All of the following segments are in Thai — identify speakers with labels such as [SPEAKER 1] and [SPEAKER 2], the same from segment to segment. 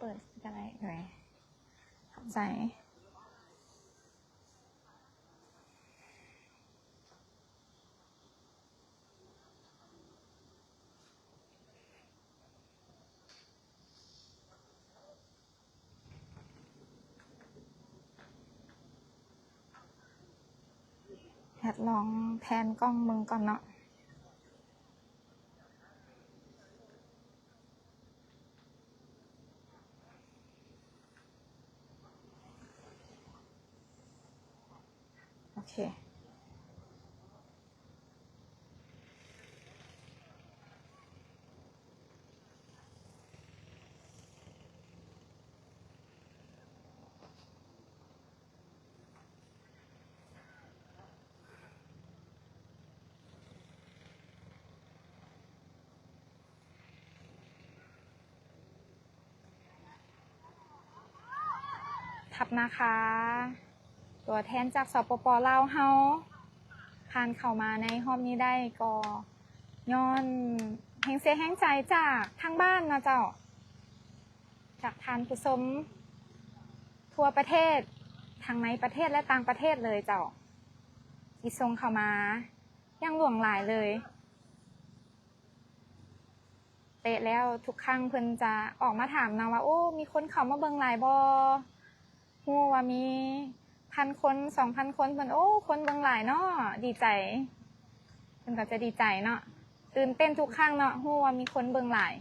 [SPEAKER 1] เปิดอะไรเลยขอบใจแพทลองแพนกล้องมึงก่อนเนาะโอเคทับนะคะตัวแทนจากสปป.ลาวเฮาผ่านเข้ามาในห้องนี้ได้ก็ย้อนแห่งเสียแห่งใจจากทางบ้านนะเจ้าจากทานผู้ชมทั่วประเทศทั้งในประเทศและต่างประเทศเลยเจ้าที่ส่งเข้ามายังหลวงหลายเลยเตะแล้วทุกครั้งเพิ่นจะออกมาถามนะว่าโอ้มีคนเข้ามาเบิ่งหลายบ่ฮู้ว่ามี1,000 คน 2,000 คนเพิ่นโอ้คนเบิ่งหลายเนาะดีใจเพิ่นก็จะดีใจเนาะตื่นเต้นทุกครั้งเนาะฮู้ว่ามีคนเบิ่งหลาย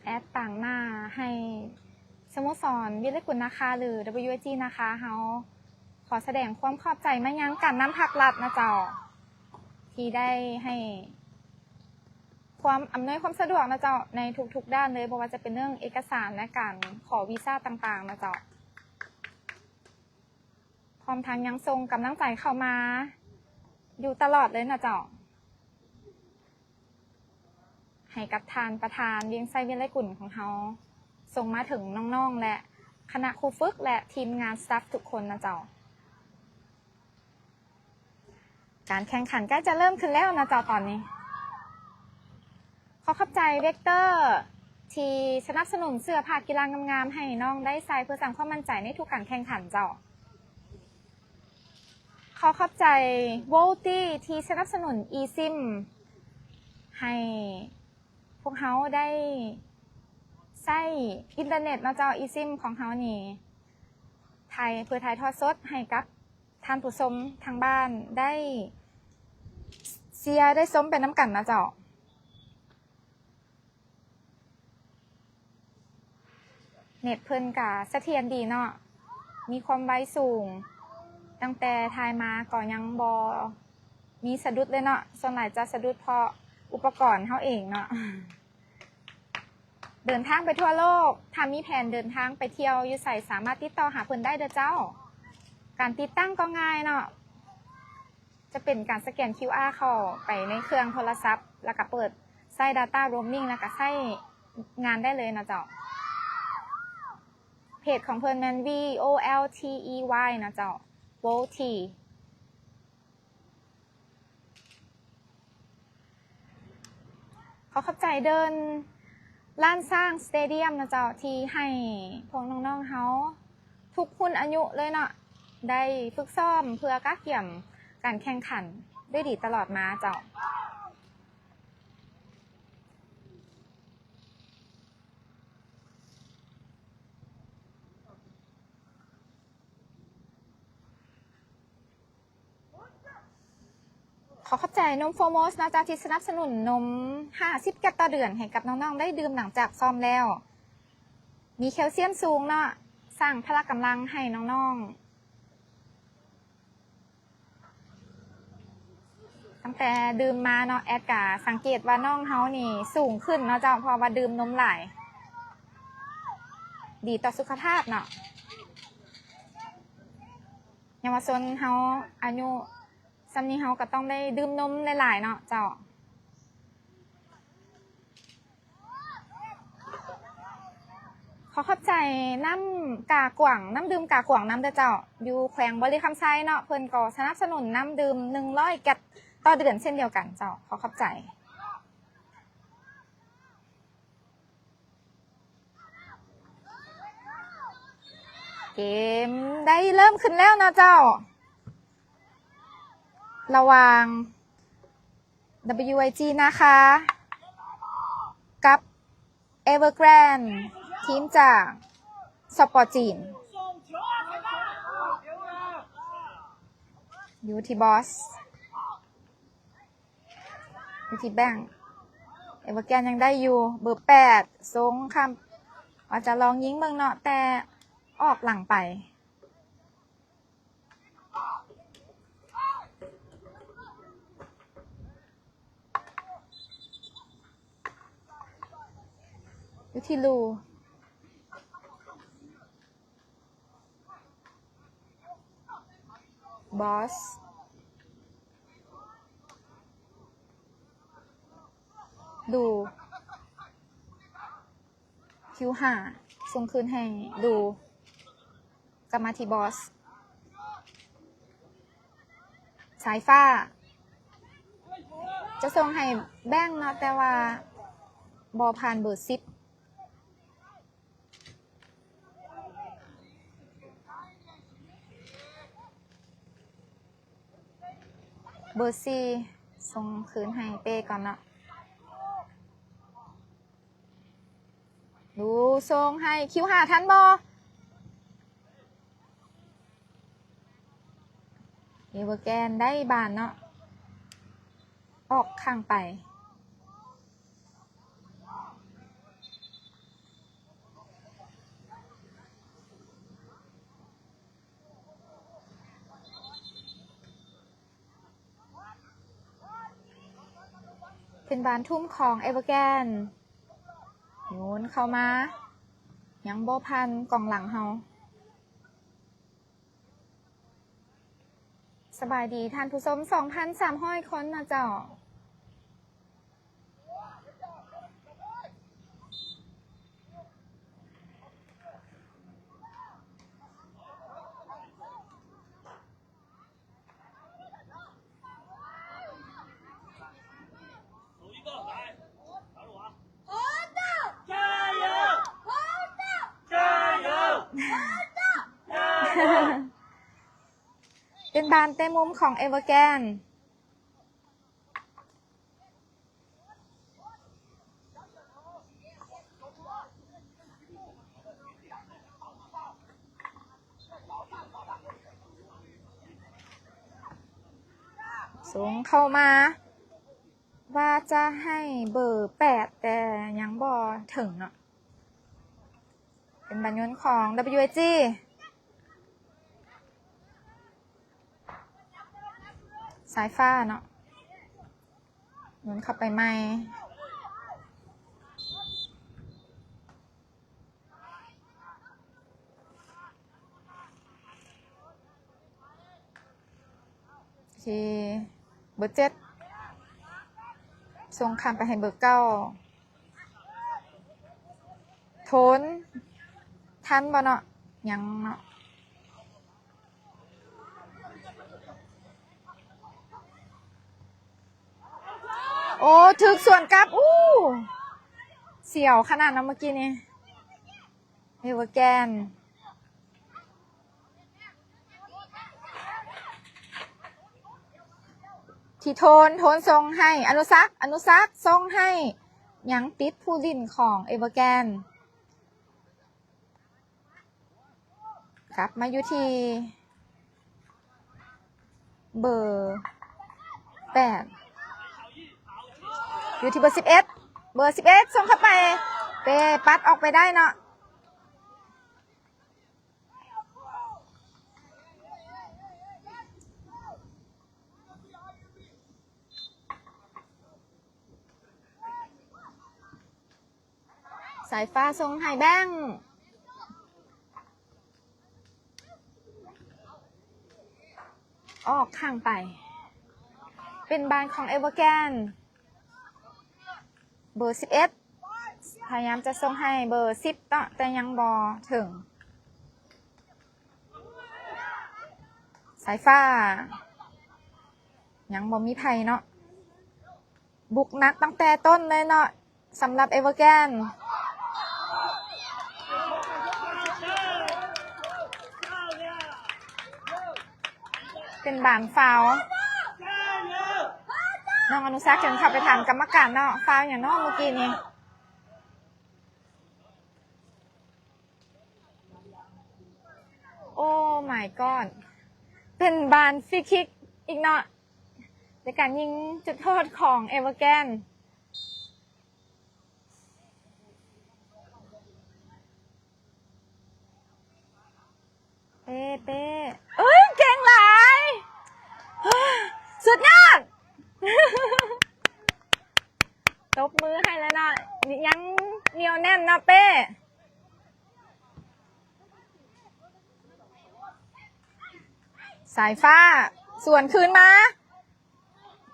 [SPEAKER 1] แอดต่างหน้าให้สโมสรวิไลกุลนะคะหรือ WG นะคะเฮาขอแสดงความขอบใจมายังการนำภาครัฐนะเจ้าที่ได้ให้ความอำนวยความสะดวกนะเจ้าในทุกๆด้านเลยเพราะว่าจะเป็นเรื่องเอกสารและการขอวีซ่าต่างๆนะเจ้าพร้อมทั้งยังทรงกำลังใจเข้ามาอยู่ตลอดเลยนะเจ้าให้กับทานประธานเวียงไซวิไลกุลของเขาส่งมาถึงน้องๆและคณะครูฝึกและทีมงานสตาฟทุกคนนะเจ้าการแข่งขันใกล้จะเริ่มขึ้นแล้วนะเจ้าตอนนี้ขอขอบใจเวกเตอร์ที่สนับสนุนเสื้อผ้ากีฬางามๆให้น้องได้ใส่เพื่อสร้างความมั่นใจในทุกการแข่งขันเจ้าขอขอบใจโวลตี้ที่สนับสนุนอีซิมให้พวกเขาได้ใช้อินเทอร์เน็ตนะเจ้าอีซิมของเขานี่ไทยเพื่อถ่ายทอดสดให้กับท่านผู้ชมทางบ้านได้เชียร์ได้ชมเป็นน้ำกันนะเจ้าเน็ตเพิ่นกะเสถียรดีเนาะมีความไวสูงตั้งแต่ถ่ายมาก็ยังบอมีสะดุดเลยเนาะส่วนใหญ่จะสะดุดเพราะอุปกรณ์เขาเองเนาะเดินทางไปทั่วโลกถ้ามีแผนเดินทางไปเที่ยวอยู่ใส่สามารถติดต่อหาเพิ่นได้เด้อเจ้าการติดตั้งก็ง่ายเนาะจะเป็นการสแกน QR เข้าไปในเครื่องโทรศัพท์แล้วก็เปิดใส่ Data Roaming แล้วก็ใช้งานได้เลยนะเจ้าเพจของเพิ่นแมน VOLTEY นะเจ้า VOLT ขอขอบใจเดินล้านสร้างสเตเดียมนะเจ้าที่ให้พวกน้องๆเขาทุกคนอายุเลยเนาะได้ฝึกซ้อมเพื่อก้าวเกี่ยมการแข่งขันด้วยดีตลอดมาเจ้าขอขอบใจนมโฟโมสนะเจ้าที่สนับสนุนนม50 แก้วต่อเดือนให้กับน้องๆได้ดื่มหลังจากซ้อมแล้วมีแคลเซียมสูงเนาะสร้างพละกำลังให้น้องๆตั้งแต่ดื่มมาเนาะแอดกะสังเกตว่าน้องเฮานี่สูงขึ้นเนาะเจ้าพอว่าดื่มนมหลายดีต่อสุขภาพเนาะเยาวชนเฮาอายุซ้ำนี้เฮาก็ต้องได้ดื่มนมหลายๆเนาะเจ้า ขอขอบใจน้ำกากว่างน้ำดื่มกากว่างน้ำเด้อเจ้าอยู่แขวงบริคำไซเนาะเพิ่นก็สนับสนุนน้ำดื่ม100 แก๊สต่อเดือนเช่นเดียวกันเจ้าขอขอบใจเกมได้เริ่มขึ้นแล้วนะเจ้าระหว่าง WIG นะคะกับ Evergrande ทีมจากสปอร์ตจีนอยู่ที่บอสอยู่ที่แบงค์Evergrandeยังได้อยู่เบอร์8ทรงคำอาจจะลองยิงเมืองเนาะแต่ออกหลังไปอยู่ที่ลูบอสดูคิวหาส่งคืนให้ดูกลับมาที่บอสสายฟ้าจะส่งให้แบงค์เนาะแต่ว่าบอผ่านเบอร์10เบอร์4ส่งคืนให้เป้ก่อนเนาะดูส่งให้คิวหาทันบอเอเวอร์แกนได้บานเนาะออกข้างไปเป็นบานทุ่มของเอเวอร์แกนโยนเข้ามายังบ่พันกล่องหลังเฮาสบายดีท่านผู้ชม 2,300 คนนะเจ้าเป็นบานเต็มมุมของเอเวอร์แกนส่งเข้ามาว่าจะให้เบอร์8แต่ยังบ่ถึงเนาะเป็นบานยนต์ของ WIG สายฟ้าเนาะยนต์เข้าไปใหม่ที่เบอร์7ส่งคำไปให้เบอร์9โทนทันบ่เนาะยังเนาะโอ้ถึกส่วนกลับเสี่ยวขนาดนั้นเมื่อกี้นี้เอเวอร์แกนที่โทนทรงให้อนุซักทรงให้ยังติดผู้ดินของเอเวอร์แกนกลับมาอยู่ที่เบอร์8อยู่ที่เบอร์11ส่งเข้าไปเปปัดออกไปได้เนาะสายฟ้าส่งให้แบงค์ออกข้างไปเป็นบานของเอเวอร์แกนเบอร์11 พยายามจะส่งให้เบอร์10ต่อแต่ยังบอถึงสายฟ้ายังบ่มีไผเนาะบุกนักตั้งแต่ต้นเลยเนาะสำหรับเอเวอร์แกนเป็นบานฟาวน้องอนุสักษ์ถึงขับไปถามกรรมการเนาะฟาวอย่างน้องเมื่อกี้นี้โอ้ my god เป็นบานฟรีคิกอีกเนาะในการยิงจุดโทษของเอเวอร์แกนเป้เอ้ยเก่งหลายสุดยอดตบมือให้แล้วเนาะยังเหนียวแน่นเนาะเป้สายฟ้าส่วนคืนมา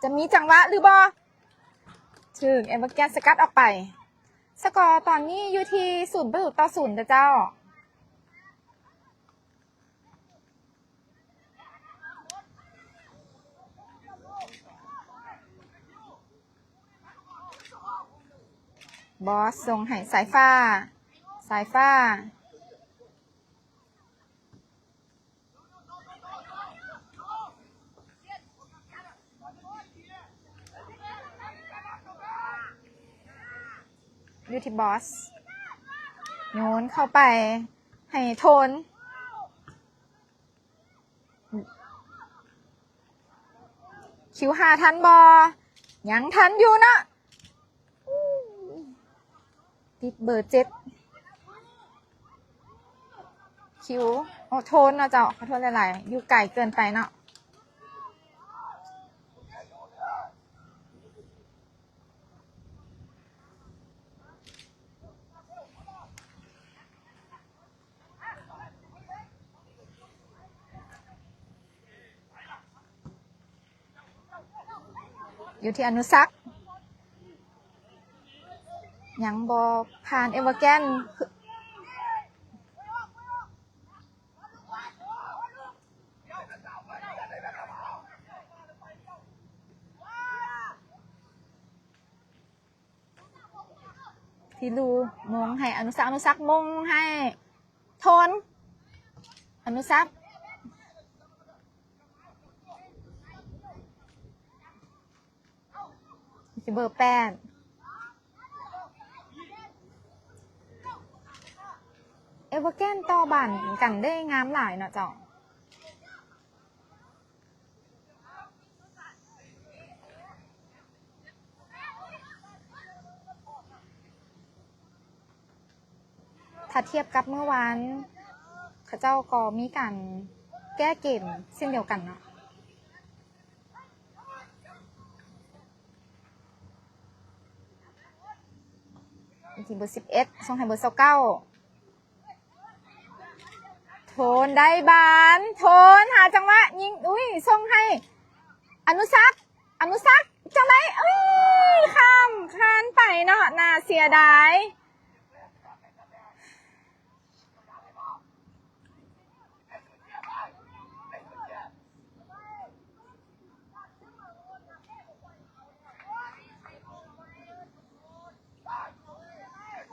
[SPEAKER 1] จะมีจังหวะหรือบอถึงเอเวอร์แกนสกัดออกไปสกอร์ตอนนี้อยู่ที่0-0นะเจ้าบอสส่งให้สายฟ้าอยู่ที่บอสโยนเข้าไปให้โทนคิวหาทันบอยังทันอยู่นะติดเบอร์7คิวโอ้โทนเนาะเจ้าขอโทษหลายๆอยู่ไกลเกินไปเนาะอยู่ที่อนุสักษ์ยังบอผ่านเอเวอร์แกนที่รูมงให้อนุสักษ์มงให้โทนอนุสักษ์ที่เบอร์8เอเวอร์แกนต่อบันกันได้งามหลายเนาะเจ้าถ้าเทียบกับเมื่อวานข้าเจ้าก็มีการแก้เกมเช่นเดียวกันเนาะที่เบอร์11ส่งให้เบอร์29โทนได้บานโทนหาจังหวะยิงอุ้ยส่งให้อนุสักษ์จังไรเอ้ยข้ามคานไปเนาะน่าเสียดาย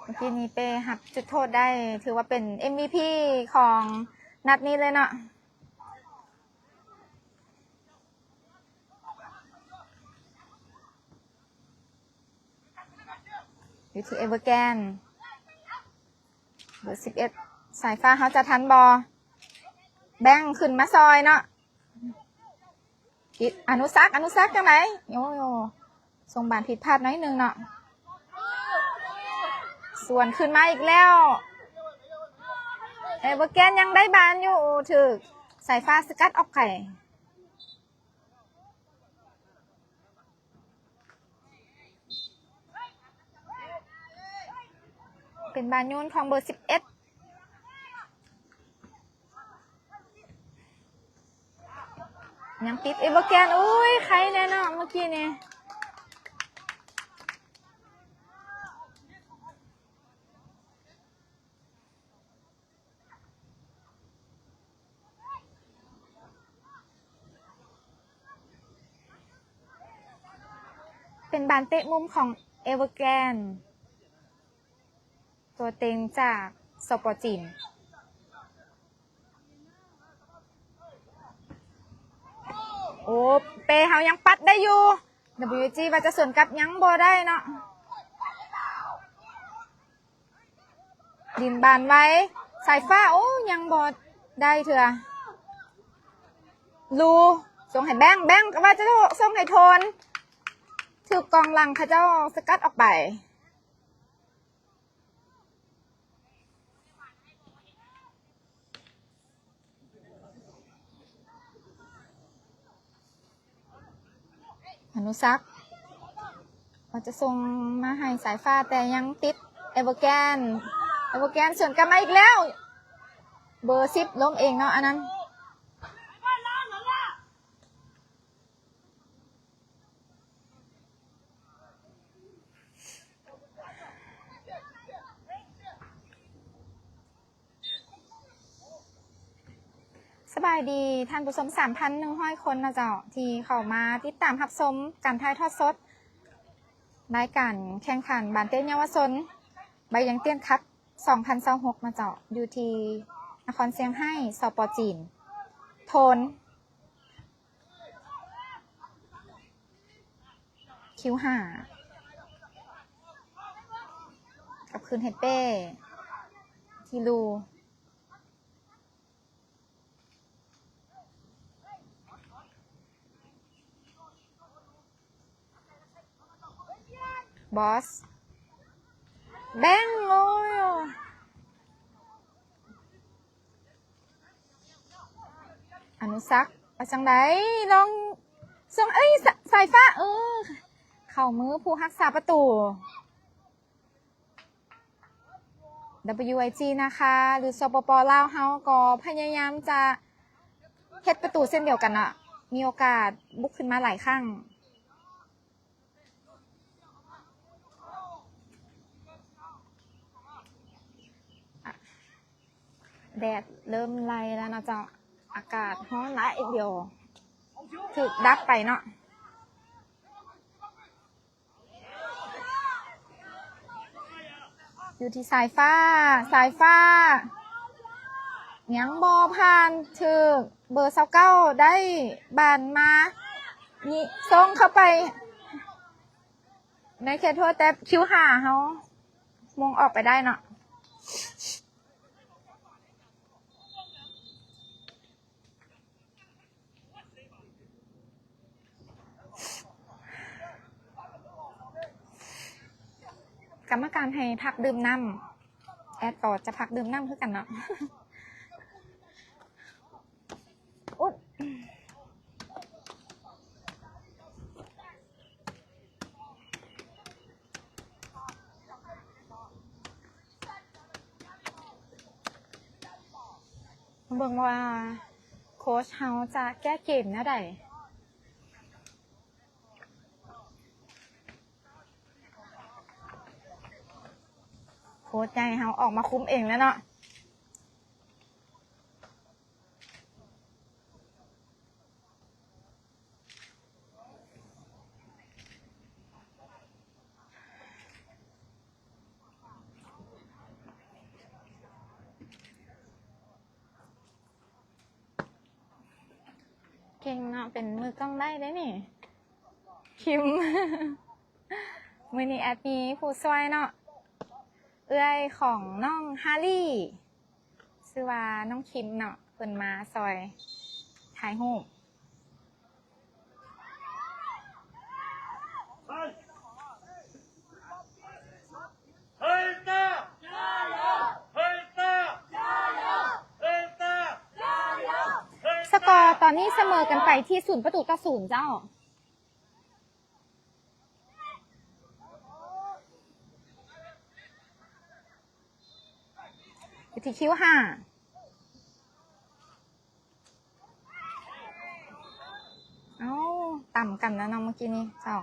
[SPEAKER 1] เมื่อกี้นี้เป้หักจุดโทษได้ถือว่าเป็น MVP ของนัดนี้เลยเนาะอยู่ที่เอเวอร์แกนเบอร์11สายฟ้าเขาจะทันบอแบ่งขึ้นมาซอยเนาะอนุสักษ์จังไหนโยส่งบานผิดพลาดน้อยนึงเนาะส่วนขึ้นมาอีกแล้วเอเวอร์แกนยังได้บานอยู่ถึกสายฟ้าสกัดออกไข่เป็นบานยูนของเบอร์11ยังติดเอเวอร์แกนอุ้ยใครแน่นอนเมื่อกี้นี่ เป็นบานเตะมุมของเอเวอร์แกนตัวเต็งจากสปอร์จีนโอ้เปเฮายังปัดได้อยู่ WG ว่าจะสวนกับยังบ่ได้เนาะดินบานไว้สายฟ้าโอ้ยังบ่ได้เถอะลูส่งให้แบงก็ว่าจะส่งให้โทนถือกองหลังเขาเจ้าสกัดออกไปอนุสักเราจะส่งมาให้สายฟ้าแต่ยังติดเอเวอร์แกนสวนกลับมาอีกแล้วเบอร์10ล้มเองเนาะอันนั้นสบายดีท่านผู้ชม3,100 คนนะเจ้าที่เข้ามาติดตามรับชมการถ่ายทอดสดรายการแข่งขันบานเต้นเยาวชนใบยังเตี้ยนคัพ2026มาเจ้าอยู่ที่นครเซี่ยงไฮ้สปจีนโทนคิว5กับคืนเฮดเป้ทีลูบอสแบงโอ้ยอนุสักเอาจังไดลองส่งสายฟ้าเข้ามือผู้รักษาประตู WIG นะคะหรือสปป.ลาวเฮาก็พยายามจะเฮ็ดประตูเส้นเดียวกันอะมีโอกาสบุกขึ้นมาหลายครั้งแดดเริ่มไล่แล้วนะเจ้าอากาศร้อนหลายเดียวถูกดับไปเนาะอยู่ที่สายฟ้ายังบอผ่านถึกเบอร์29ได้บานมานี่ส่งเข้าไปในเขตโทษแต่คิวหาเขามงออกไปได้เนาะกรรมการให้พักดื่มน้ำแอดต่อจะพักดื่มน้ำคือกันเนาะอุ๊บเบิ่งว่าโค้ชเฮาจะแก้เกมแนวใดโค้ชใหญ่เฮาออกมาคุ้มเองแล้วเนาะเก่งเนาะเป็นมือกล้องได้นี่คิมมือนี้แอดมีผู้ช่วยเนาะเอื้อยของน้องฮารี่ชื่อว่าน้องคิมเนาะเพิ่นมาซอยถ่ายรูปสกอร์ตอนนี้เสมอกันไปที่0-0เจ้าอยู่ที่คิว5เอ้าต่ำกันนะน้องเมื่อกี้นี้เจ้า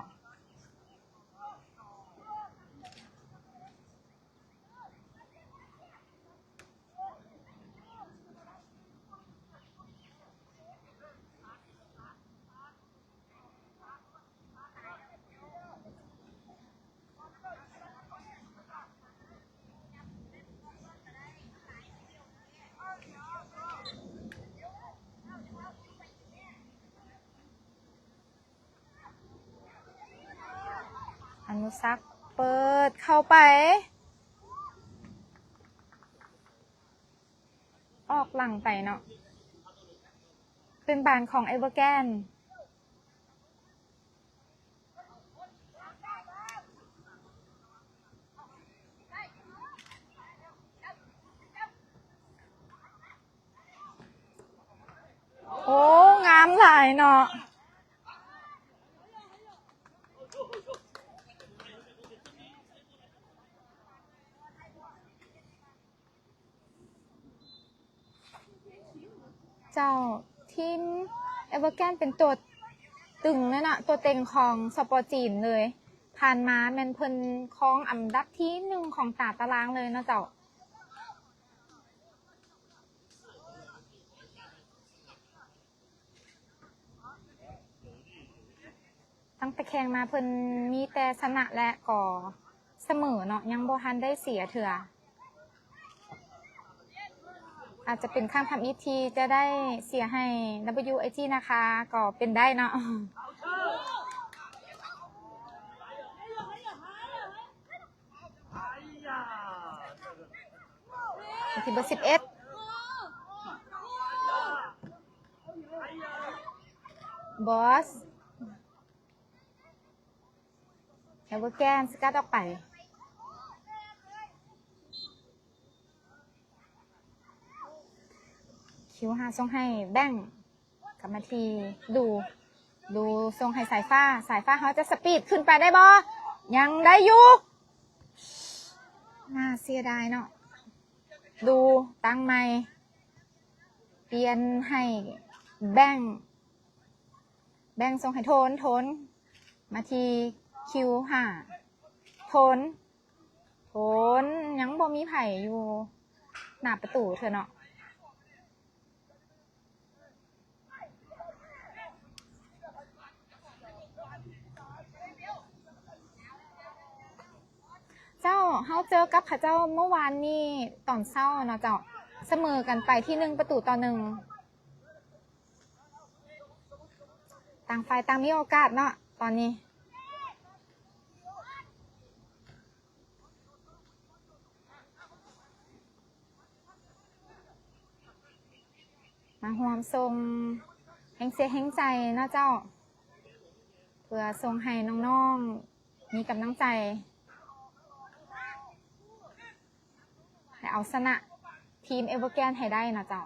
[SPEAKER 1] ซักเปิดเข้าไปออกหลังไปเนาะเป็นบ้านของเอเวอร์แกนโอ้งามหลายเนาะเจ้าทีมเอเวอร์แกนเป็นตัวตึงนั่นน่ะตัวเต็งของสปอร์จีนเลยผ่านมาแมนเพิ่นครองอันดับที่1ของตารางเลยนะเจ้าตั้งแต่แข่งมาเพิ่นมีแต่ชนะและก่อเสมอเนาะยังบ่ทันได้เสียเถื่ออาจจะเป็นข้างทำอีทีจะได้เสียให้ WIG นะคะก็เป็นได้เนาะที่เบอร์11บอสเอเวอร์แกนสกัดออกไปคิวหาส่งให้แบ่งกลับมาทีดูส่งให้สายฟ้าเขาจะสปีดขึ้นไปได้บ่ยังได้อยู่น่าเสียดายเนาะดูตั้งใหม่เปลี่ยนให้แบ่งส่งให้โทนมาทีคิวหาโทนยังบ่มีไผ่อยู่หน้าประตูเธอเนาะเจ้าเฮาเจอกับข้าเจ้าเมื่อวานนี้ตอนเช้าเนาะเจ้าเสมอกันไปที่1-1ต่างฝ่ายต่างมีโอกาสเนาะตอนนี้มาห่วมทรงแห่งเสียแห่งใจเนาะเจ้าเพื่อทรงให้น้องๆมีกำลังใจและเอาชนะทีมเอเวอร์แกนให้ได้นะเจ้า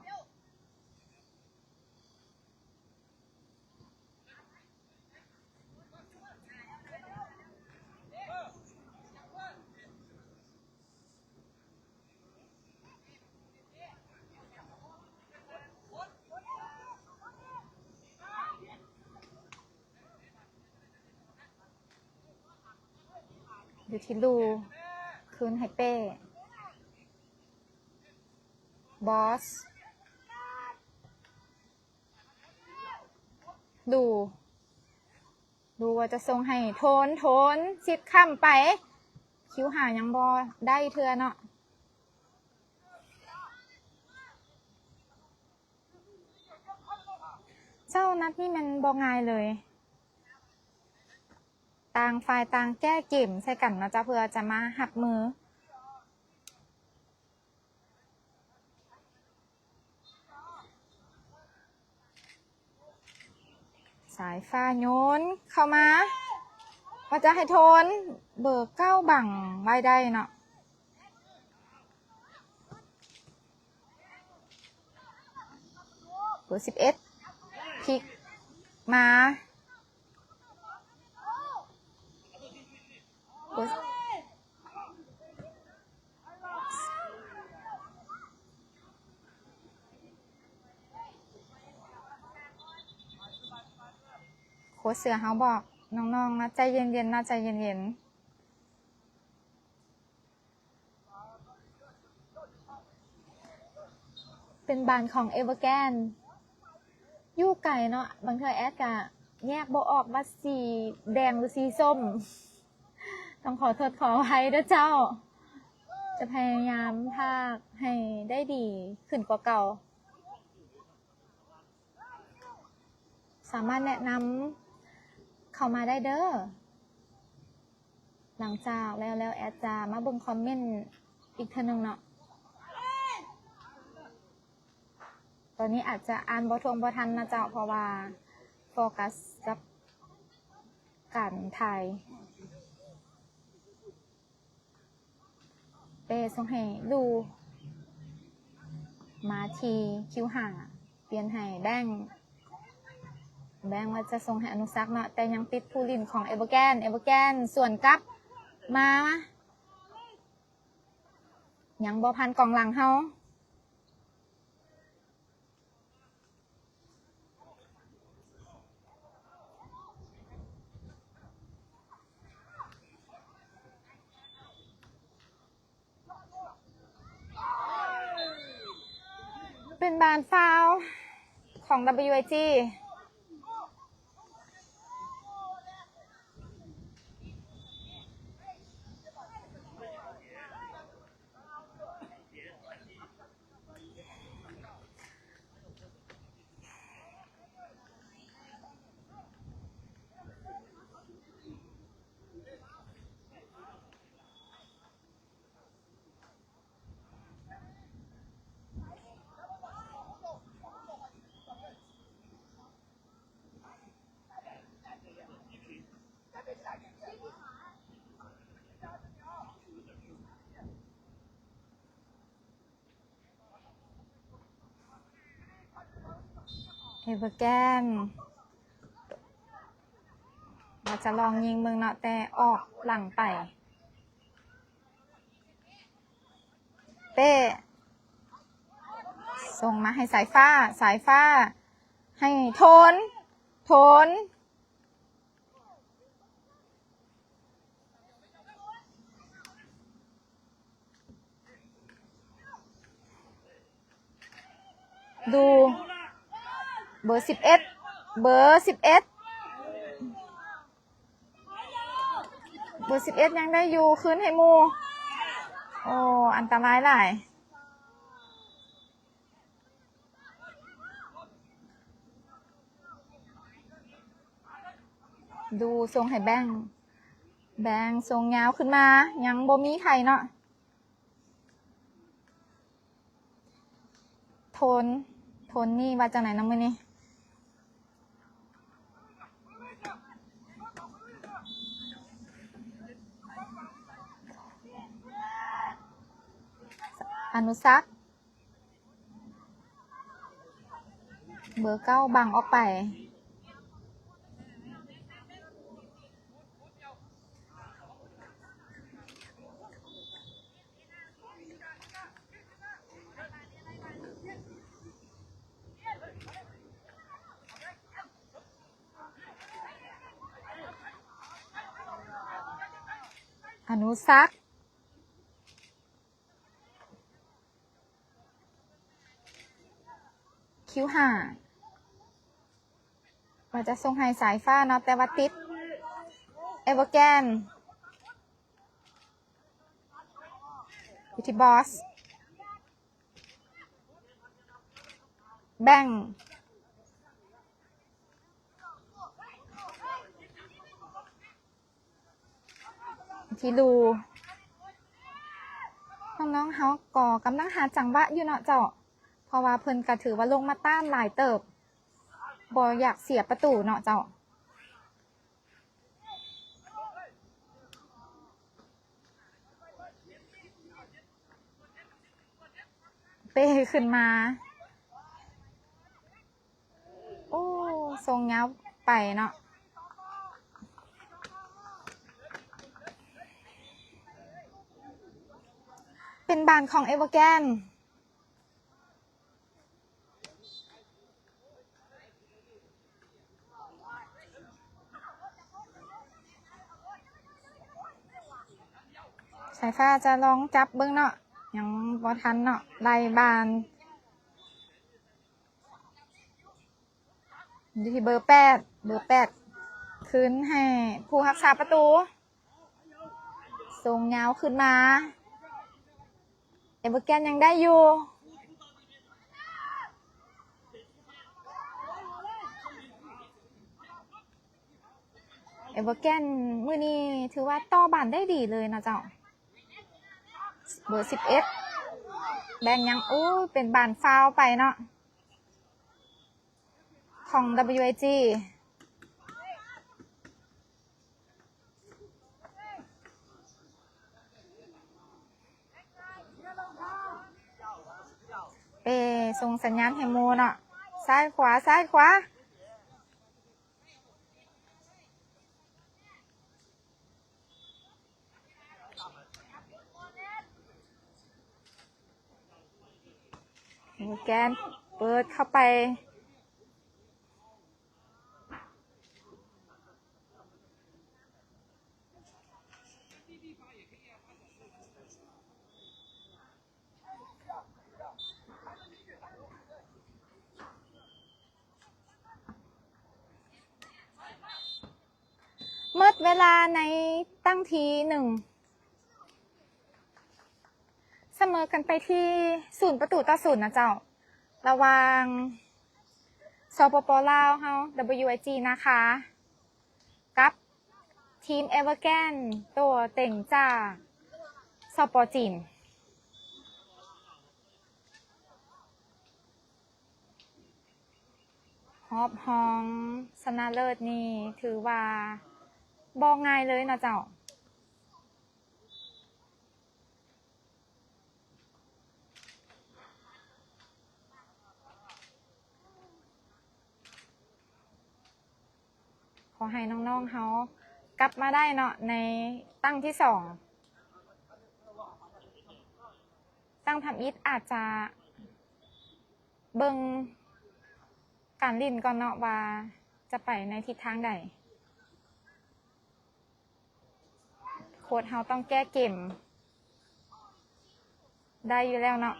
[SPEAKER 1] อยู่ที่ลูคืนให้เป้บอสดูว่าจะส่งให้โทนสิบค่ำไปคิวหายังบอได้เทือเนาะเจ้านัดนี่มันบอง่ายเลยต่างฝ่ายต่างแก้เกมใส่กันนะจ๊ะเพื่อจะมาหักมือสายฟ้าโยนเข้ามาว่าจะให้โทนเบอร์9บังไว้ได้เนาะเบอร์11พลิกมาเบอร์โค้ชเสือเขาบอกน้องๆนะใจเย็นๆนะใจเย็นๆเป็นบ้านของเอเวอร์แกนอยู่ไก่เนาะบางเทอแอดกะแยกบ่ออกว่าสีแดงหรือสีส้มต้องขอโทษขออภัยด้วยเจ้าจะพยายามพากให้ได้ดีขึ้นกว่าเก่าสามารถแนะนำเข้ามาได้เด้อ หลังจากแล้วแอดจะมาเบิ่งคอมเมนต์อีกเทื่อนึงเนาะตอนนี้อาจจะอ่านบ่ทวงบ่ทันนะเจ้าเพราะว่าโฟกัสกับการถ่ายเป้ส่งให้ดูมาทีคิวห่าเปลี่ยนให้แบงว่าจะส่งให้อนุสักเนาะแต่ยังติดผู้ลินของเอเวอร์แกนส่วนกับมายังบ่พันกองหลังเฮาเป็นบานฟาวของ WIG เอเวอร์แกนเราจะลองยิงมึงเนาะแต่ออกหลังไปเป้ส่งมาให้สายฟ้าให้โทนดูเบอร์11ยังได้อยู่คืนให้มูโอ้อันตรายหลายดูทรงให้แบงทรงยาวขึ้นมายังบ่มีใครเนาะโทนนี่ว่าจากไหนน้ำมือนี่อนุสักเบอร์9บังออกไปอนุสักคิวห่าว่าจะส่งให้สายฟ้าเนาะแต่ว่าติดเอเวอร์แกนอยู่ที่บอสแบงที่ดูน้องๆเขาก่อกำลังหาจังหวะอยู่เนาะเจ้าเพราะว่าเพิ่นก็ถือว่าลงมาต้านหลายเติบบ่อยากเสียประตูเนาะเจ้าเป้ขึ้นมาโอ้ทรงเงาไปเนาะเป็นบานของเอเวอร์แกนสายฟ้าจะลองจับเบิ้งเนาะยังบ่ทันเนาะไล่บานอยู่ที่เบอร์8คืนให้ผู้รักษาประตูทรงเงาขึ้นมาเอเวอร์แกนยังได้อยู่เ เอเวอร์แกนมื้อนี้ถือว่าต่อบานได้ดีเลยนะเจ้าเบอร์11แบ่งยังโอ้เป็นบานฟาวไปเนาะของ WAG ส่งสัญญาณให้โมเนาะซ้ายขวาซ้ายขวาแกนเปิดเข้าไปเมื่อเวลาในตั้งที1เสมอกันไปที่0-0นะเจ้าระหว่างสปป.ลาวเฮา WAG นะคะกับทีมเอเวอร์แกนตัวเต่งจากสปป.จีนฮอบฮองชนะเลิศนี่ถือว่าบ่ง่ายเลยนะเจ้าขอให้น้องๆเขากลับมาได้เนาะในตั้งที่2ตั้งทำอิฐอาจจะเบิ่งการลิ้นก่อนเนาะว่าจะไปในทิศทางใดโค้ชเขาต้องแก้เกมได้อยู่แล้วเนาะ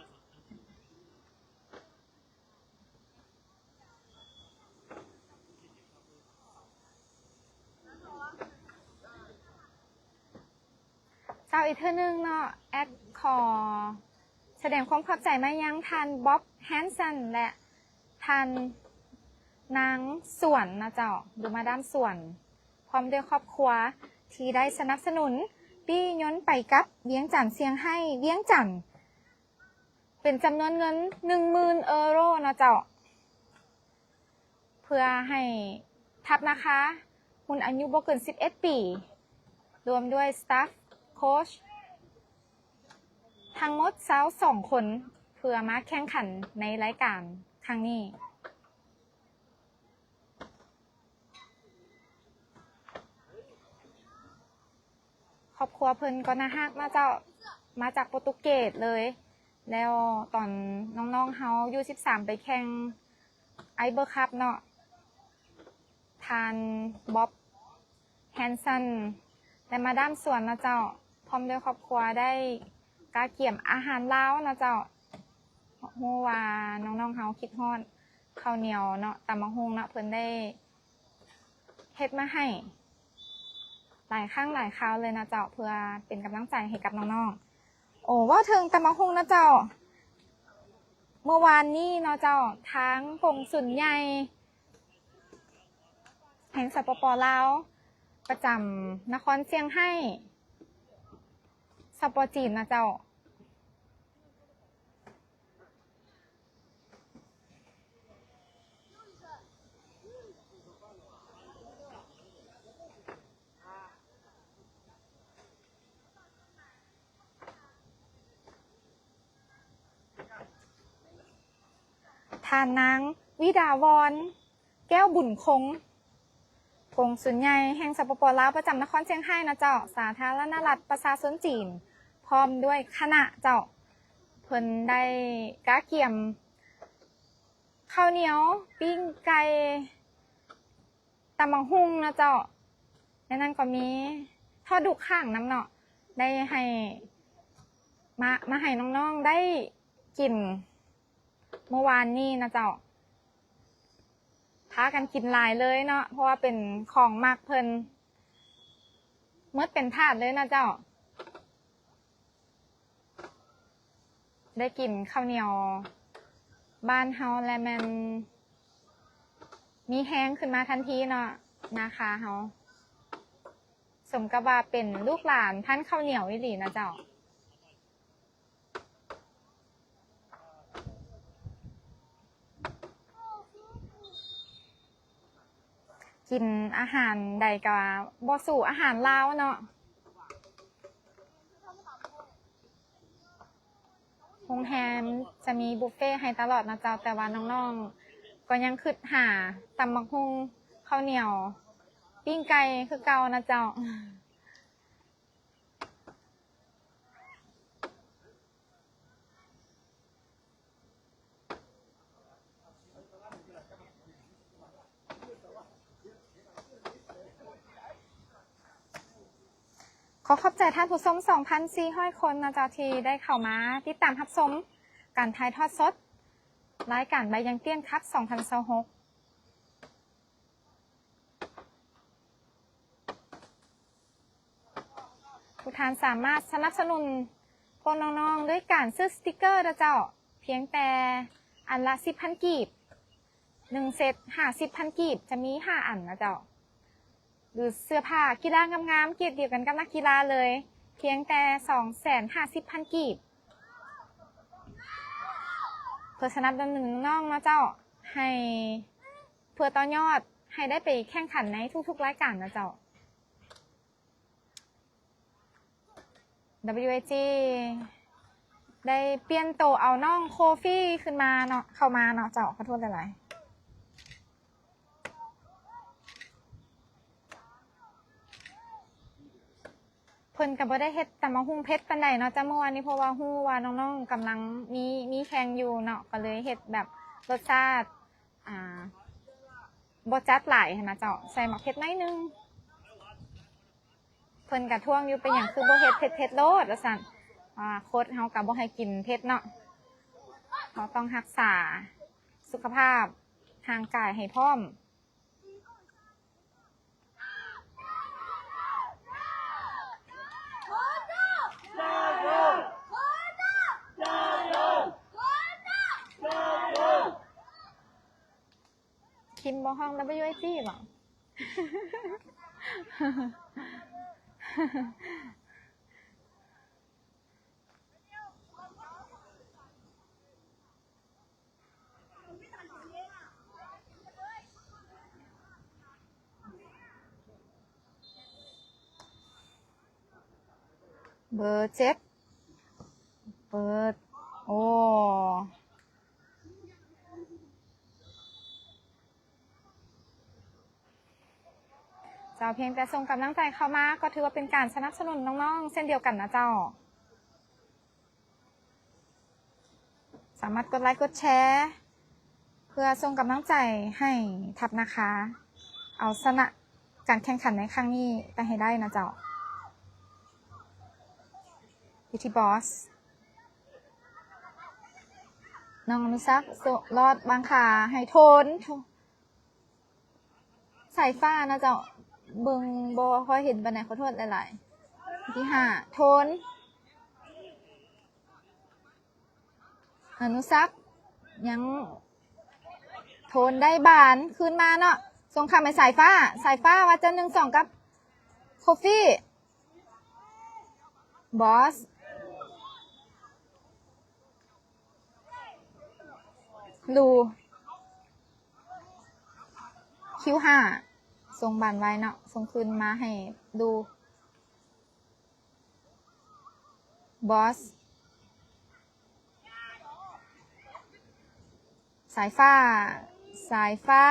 [SPEAKER 1] เจ้าอีกเท่านึงเนาะแอดขอแสดงความขอบใจมายังทันบ๊อบแฮนสันและทันนางสวนนะเจ้าดูมาด้ามสวนพร้อมด้วยครอบครัวที่ได้สนับสนุนปี้ย้นไปกับเวียงจันทร์เสียงให้เวียงจันทร์เป็นจำนวนเงิน 10,000 ยูโรนะเจ้าเพื่อให้ทัพนะคะคุณอายุบ่เกิน11 ปีรวมด้วยสตาฟโค้ชทั้งหมด22 คนเพื่อมาแข่งขันในรายการครั้งนี้ครอบครัวเพิ่นก็น่าฮักนะเจ้ามาจากโปรตุเกสเลยแล้วตอนน้องๆเฮาอยู่13ไปแข่งไอเบอร์คัพเนาะทานบ๊อบแฮนสันและมาด้ามสวนนะเจ้าพร้อมด้วยครอบครัวได้กาเกี่ยมอาหารลาวนะเจ้าฮู้ว่าน้องๆเฮาคิดฮอดข้าวเหนียวเนาะตำบักหุ่งเนาะเพิ่นได้เฮ็ดมาให้หลายครั้งหลายคราวเลยนะเจ้าเพื่อเป็นกำลังใจให้กับน้องๆโอ้ว่าถึงตำบักหุ่งนะเจ้าเมื่อวานนี้เนาะเจ้าทางกงสุลใหญ่แห่งสปป.ลาวประจำนครเชียงให้สปป.จีนนะเจ้าทานนางวิดาวรแก้วบุญคงกงสุลใหญ่แห่งสปป.ลาวประจำนครเชียงให้นะเจ้าสาธารณรัฐประชาชนจีนพร้อมด้วยคณะเจ้าเพิ่นได้กาเกี่ยมข้าวเหนียวปิ้งไก่ตำบักหุ่งนะเจ้าในนั้นก็มีทอดดุกข้างน้ำเนาะได้ให้มาให้น้องๆได้กินเมื่อวานนี้นะเจ้าพากันกินหลายเลยเนาะเพราะว่าเป็นของมากเพิ่นเมื่อเป็นถาดเลยนะเจ้าได้กินข้าวเหนียวบ้านเฮาและมันมีแห้งขึ้นมาทันทีเนาะนะคะเฮา สมกับว่าเป็นลูกหลานท่านข้าวเหนียวอีหลีนะเจ้ากินอาหารใดก็บ่สู่อาหารลาวเนาะโรงแรมจะมีบุฟเฟ่ให้ตลอดนะเจ้าแต่ว่าน้องๆก็ยังคิดหาตำบักหุ่งข้าวเหนียวปิ้งไก่คือเก่านะเจ้าขอขอบใจท่านผู้ชม2,400 คนนะเจ้าที่ได้เข้ามาติดตามรับชมการถ่ายทอดสดรายการใบยังเตี้ยนคัพ2026ทุกท่านสามารถสนับสนุนพวกน้องๆด้วยการซื้อสติกเกอร์นะเจ้าเพียงแต่อันละ10,000 กีบ1เซต50,000 กีบจะมี5 อันนะเจ้าหรือเสื้อผ้ากีฬางามๆเกียรติเดียวกันกับนักกีฬาเลยเพียงแต่250,000 กีบเพื่อสนับสนุนน้องนะเจ้าให้เพื่อต่อยอดให้ได้ไปแข่งขันในทุกๆรายการนะเจ้า WAG ได้เปลี่ยนโตเอาน้องโคฟี่ขึ้นมาเนาะเข้ามาเนาะเจ้าขอโทษหลายเพิ่นก็บ่ได้เฮ็ดแต่มาหุ้งเพชรปานใดเนาะจ้ะเมื่อวานนี้เพราะว่าฮู้ว่าน้องๆกำลังมีแข่งอยู่เนาะก็เลยเฮ็ดแบบรสชาติบ่จัดหลายนะเจ้าใส่หมักเผ็ดหน่อยนึงเพิ่นก็ท่วงอยู่เป็นหยังคือบ่เฮ็ดเผ็ดโลดว่าซั่นโค้ชเฮาก็บ่ให้กินเผ็ดเนาะเราต้องรักษาสุขภาพทางกายให้พร้อมคิมบ่ห้อง WAG บ่เบอร์7เปิดโอ้เจ้าเพียงแต่ส่งกำลังใจเข้ามาก็ถือว่าเป็นการสนับสนุนน้องๆเช่นเดียวกันนะเจ้าสามารถกดไลค์กดแชร์เพื่อส่งกำลังใจให้ทัพนะคะเอาชนะการแข่งขันในครั้งนี้ไปให้ได้นะเจ้าอยู่ที่บอสน้องอนุสักรอดบางขาให้โทนสายฟ้านะเจ้าเบิ่งบ่ค่อยเห็นปานใดขอโทษหลายๆที่5โทนอนุสักยังโทนได้บานคืนมาเนาะส่งคำให้สายฟ้าว่าจะ1-2กับโคฟี่บอสลูคิว5ส่งบานไว้เนาะส่งคืนมาให้ดูบอสสายฟ้า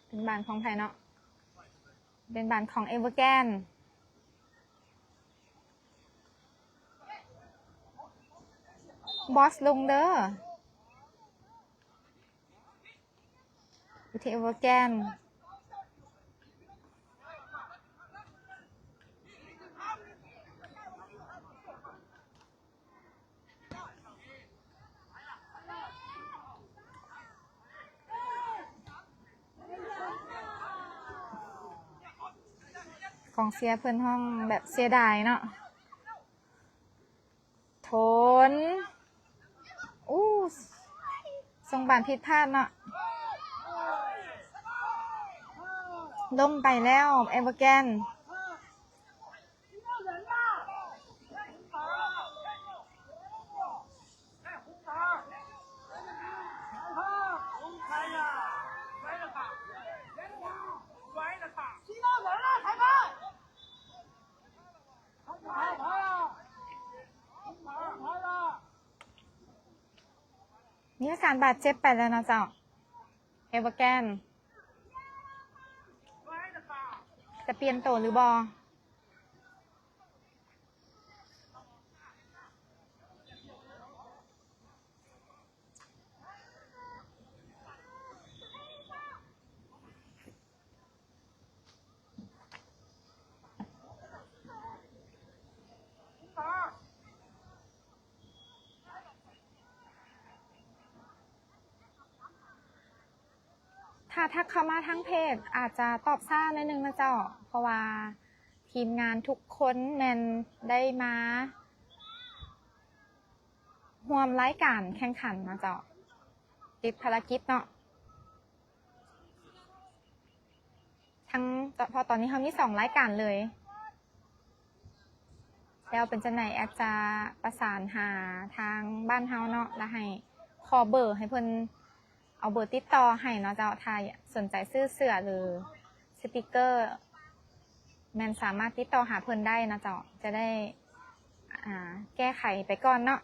[SPEAKER 1] เป็นบานของไทยเนาะเป็นบานของเอเวอร์แกนบอสลงเด้ออยู่ที่เอเวอร์แกนของเสียเพื่อนห้องแบบเสียดายเนาะโทนส่งบานผิดพลาดเนาะ ล่มไปแล้วเอเวอร์แกนมีอาการบาดเจ็บไปแล้วนะเจ้าเอเวอร์แกนจะเปลี่ยนตัวหรือบอถ้าเข้ามาทั้งเพจอาจจะตอบซ่านิดนึงนะเจ้าเพราะว่าทีมงานทุกคนแมนได้มาร่วมรายการแข่งขันนะเจ้าติดภารกิจเนาะพอตอนนี้เขามี2รายการเลยแล้วเป็นจังไหนแอดจะประสานหาทางบ้านเฮาเนาะแล้วให้ขอเบอร์ให้เพิ่นเอาเบอร์ติดต่อให้เนาะเจ้าถ้าสนใจซื้อเสื้อหรือสติกเกอร์แมนสามารถติดต่อหาเพิ่นได้นะเจ้าจะได้แก้ไขไปก่อนเนาะ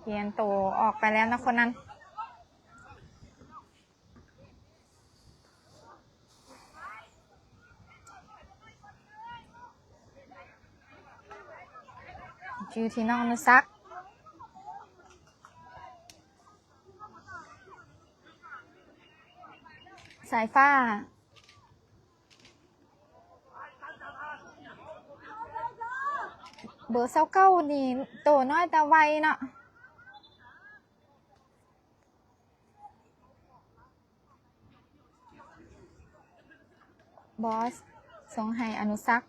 [SPEAKER 1] เปลี่ยนตัวออกไปแล้วนะคนนั้นอยู่ที่น้องนุซักสายฟ้าเบอร์29นี่โตน้อยแต่ไวเนาะบอสส่งให้อนุซัก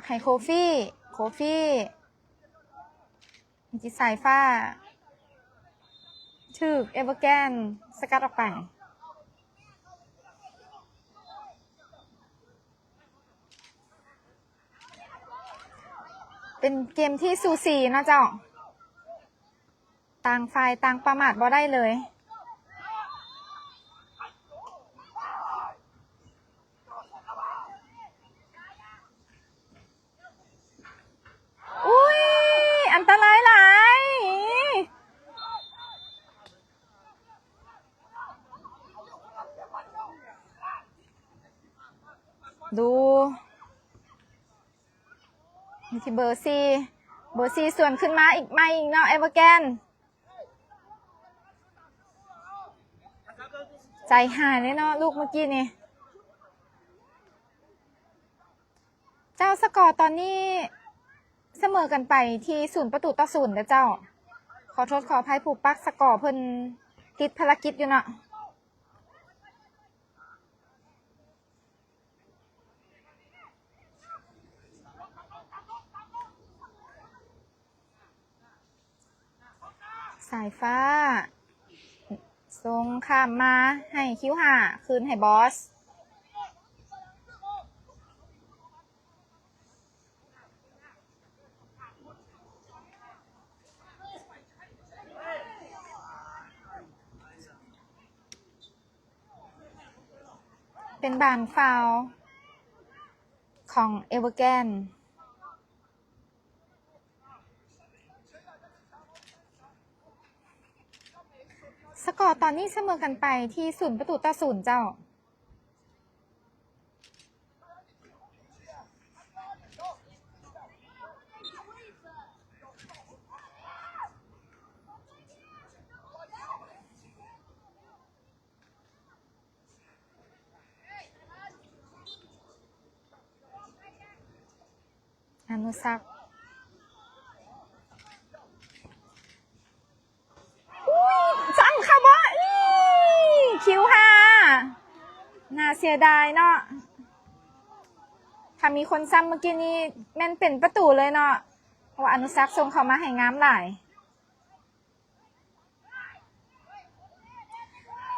[SPEAKER 1] ให้โคฟี่จิสายฟ้าชื่อเอเวอร์แกนสกัดออกไปเป็นเกมที่สูสีนะเจ้าต่างฝ่ายต่างประมาทบ่ได้เลยอุ้ยอันตรายหลายดูมีที่เบอร์ซีส่วนขึ้นมาอีกไม่อีกเนาะเอเวอร์แกนใจหายเลยเนาะลูกเมื่อกี้นี่เจ้าสกอร์ตอนนี้เสมอกันไปที่0-0นะเจ้าขอโทษขออภัยผู้ปักสกอร์เพิ่นติดภารกิจอยู่เนาะสายฟ้าส่งข้ามมาให้คิวหาคืนให้บอสเป็นบานฟาวของเอเวอร์แกนสกอร์ตอนนี้เสมอกันไปที่0-0เจ้าอนุซักจังค่ะบอสคิวห้าน่าเสียดายเนาะถ้ามีคนซ้ำเมื่อกี้นี้แม่นเป็นประตูเลยเนาะเพราะว่าอนุซักส่งเขามาให้งามหลาย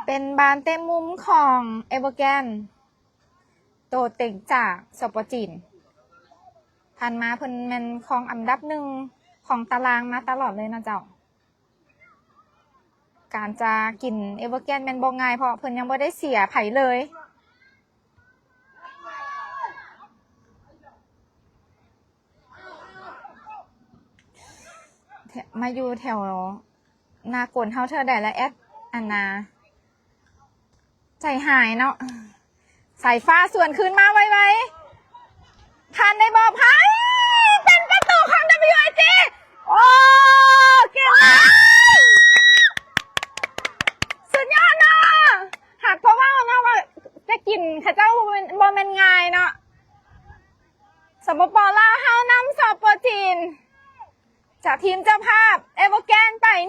[SPEAKER 1] เป็นบานเต็มมุมของเอเวอร์แกนโตเต็งจากสปจีนผ่านมาเพิ่นแม่นของอันดับหนึ่งของตารางมาตลอดเลยนะเจ้าการจะกินเอเวอร์แกนแม่นบ่ง่ายเพราะเพิ่นยังบ่ได้เสียไผเลยมาอยู่แถวนากลเฮาเธอได้แล้วแอดอันนาใจหายเนาะสายฟ้าส่วนคืนมาไวๆทันในบ่อไพ่เป็นประตูของ WIG โอ้เก่งมากสุดยอดเนาะหากเพราะว่าจะกินข้าเจ้าบ่แม่นง่ายเนาะสปป.ลาวเฮานำสปจีนจากทีมเจ้าภาพเอเวอร์แกนไป1-0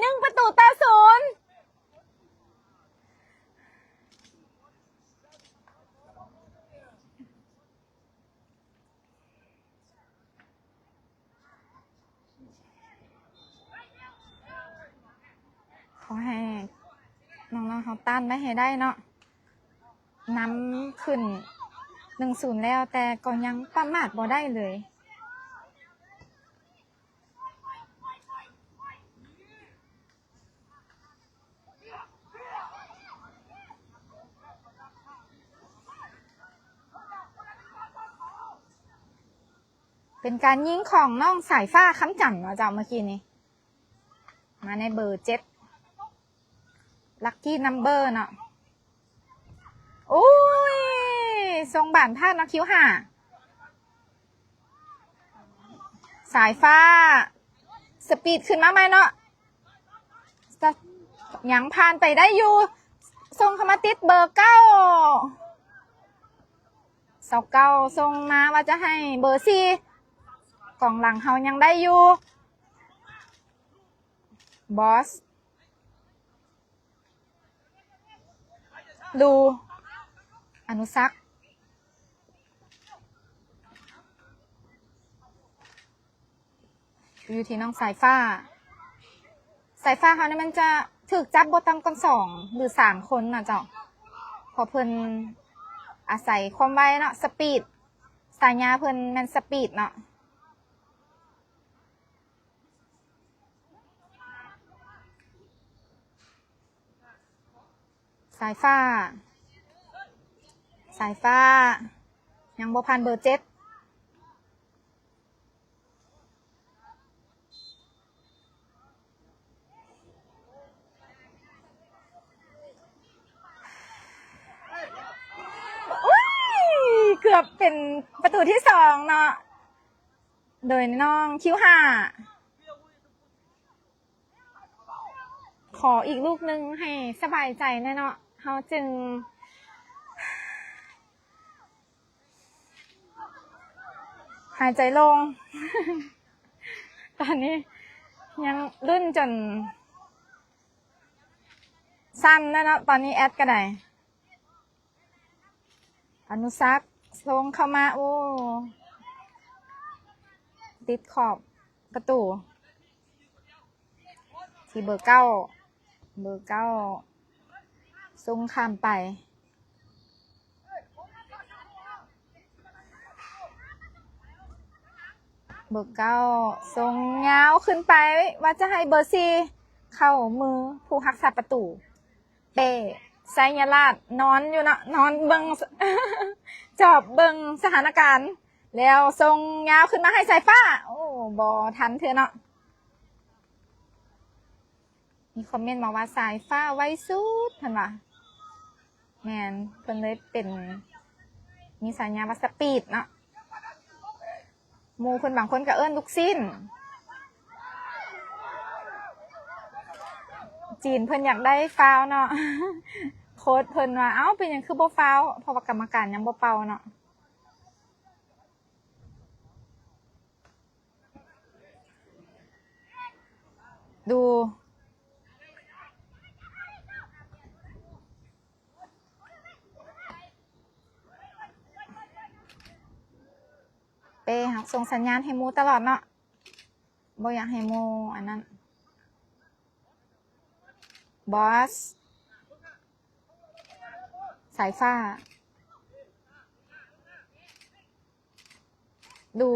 [SPEAKER 1] ขอให้น้องๆเขาต้านไม่ให้ได้เนาะน้ำขึ้น1-0แล้วแต่ก็ยังประมาทบ่ได้เลยเป็นการยิงของน้องสายฟ้าค้ำจันทร์เจ้าเมื่อกี้นี้มาในเบอร์7ลัคกี้นัมเบอร์เนาะโอ้ยทรงบานพลาดนะคิ้ว5สายฟ้าสปีดขึ้นมาไหมเนาะยังผ่านไปได้อยู่ทรงเข้ามาติดเบอร์9ทรงมาว่าจะให้เบอร์4กองหลังเขายังได้อยู่บอสดูอนุสักอยู่ที่น้องสายฟ้าเขาเนี่ยมันจะถึกจับบต่ำกัน2 หรือ 3 คนนะเจ้าพอเพิ่นอาศัยความไวเนาะสปีดสายยาเพิ่นแม่นสปีดเนาะสายฟ้ายังบ่ผ่านเบอร์7เกือบเป็นประตูที่2เนาะโดยน้องคิว5ขออีกลูกนึงให้สบายใจแน่เนาะเขาจึงหายใจลง ตอนนี้ยังรุ่นจนสั้นแล้วเนาะตอนนี้แอดก็ได้อนุสักลงเข้ามาโอ้ติดขอบประตูที่เบอร์9ทรงข้ามไปเบอร์9ทรงยาวขึ้นไปว่าจะให้เบอร์4เข้ามือผู้รักษาประตูเป้ไซยาลาดนอนอยู่เนาะนอนเบิง จอบเบิงสถานการณ์แล้วทรงยาวขึ้นมาให้สายฟ้าโอ้บอทันเธอเนาะมีคอมเมนต์มาว่าสายฟ้าไว้สุดเห็นปะแมนเพิ่นเลยเป็นมีสัญญาว่าสปีดเนาะหมู่คนบางคนก็เอิ้นลูกสิ้นจีนเพิ่นอยากได้ฟาวเนาะโค้ชเพิ่นว่าเอ้าเป็นหยังคือบ่ฟาวเพราะว่ากรรมการยังบ่เป่าเนาะดูเป้หักส่งสัญญาณให้หมู่ตลอดเนาะบ่อยากให้หมู่อันนั้นบอส สายฟ้าดู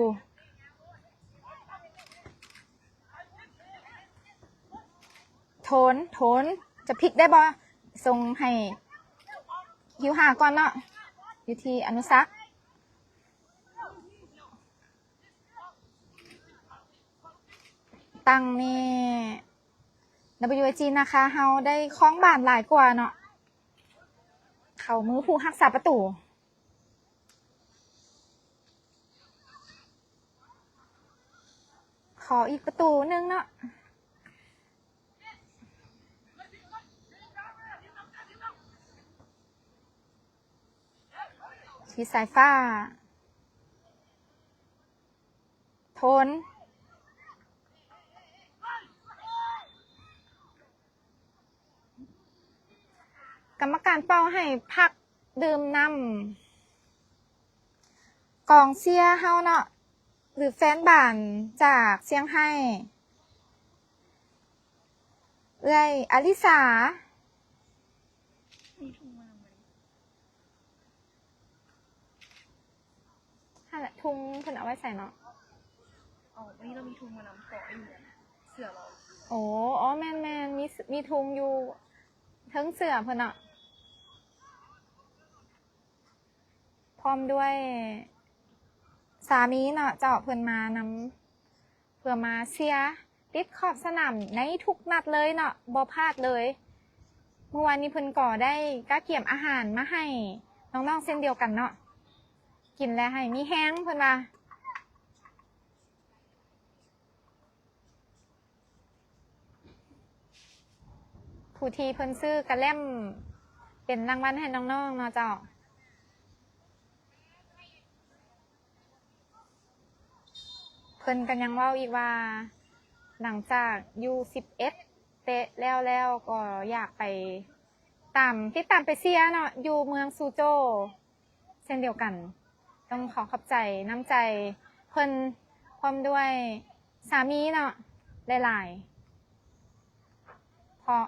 [SPEAKER 1] โทนจะพลิกได้บ่ส่งให้หิวหาก่อนเนาะอยู่ที่อนุสักษ์ตังนี่ WG นะคะเฮาได้คล้องบ้านหลายกว่าเนาะเขามือผู้รักษาประตูขออีกประตูนึงเนาะที่สายฟ้าโทนกรรมการเป้าให้พักดื่มน้ำกองเชียร์เฮาเนาะหรือแฟนบ้านจากเซี่ยงไฮ้เอ้ยอลิสานั่นแหละทุงเพิ่นเอาไว้ใส่เนาะ
[SPEAKER 2] วันนี้เรามีทุงมานำเกาะอยู่เสือเรา
[SPEAKER 1] อ๋อแมนมีทุงอยู่ทั้งเสื้อเพิ่นเนาะพร้อมด้วยสามีเนาะเจ้าเพิ่นมานำเพื่อมาเชียร์ติดขอบสนามในทุกนัดเลยเนาะบ่พลาดเลยเมื่อวานนี้เพิ่นก็ได้ก้าเกี่ยมอาหารมาให้น้องๆเส้นเดียวกันเนาะกินแล้วให้มีแห้งเพิ่นว่าผู้ที่เพิ่นซื้อกระเล่มเป็นรางวัลให้น้องๆเนาะเจ้าเพิ่นกันยังเว้าอีกว่าหลังจากU11เตะแล้วก็อยากไปติดตามไปเชียร์เนาะอยู่เมืองซูโจวเช่นเดียวกันต้องขอขอบใจน้ำใจเพิ่นพร้อมด้วยสามีเนาะหลายๆเพราะ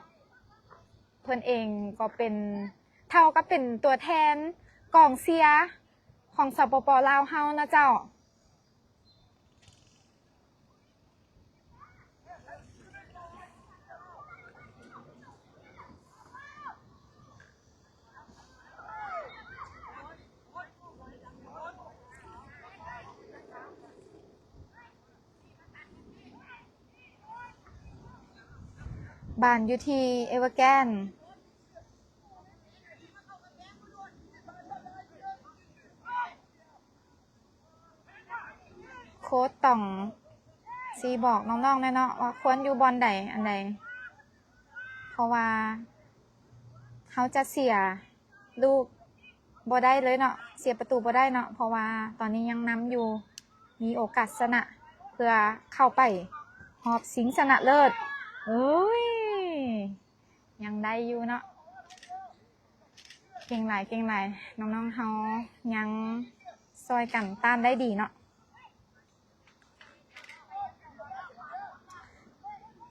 [SPEAKER 1] เพิ่นเองก็เป็นเท่ากับเป็นตัวแทนกองเชียร์ของสปป.ลาวเฮานะเจ้าบ้านอยู่ที่เอเวอร์แกนโค้ชต้องซีบอกน้องๆแน่เนาะว่าควรอยู่บอลใดอันใดเพราะว่าเขาจะเสียลูกบ่ได้เลยเนาะเสียประตูบ่ได้เนาะเพราะว่าตอนนี้ยังนำอยู่มีโอกาสชนะเพื่อเข้าไปหอบสิงชนะเลิศยังได้อยู่เนาะเก่งหลายน้องๆเฮายังซอยกันต้านได้ดีเนาะ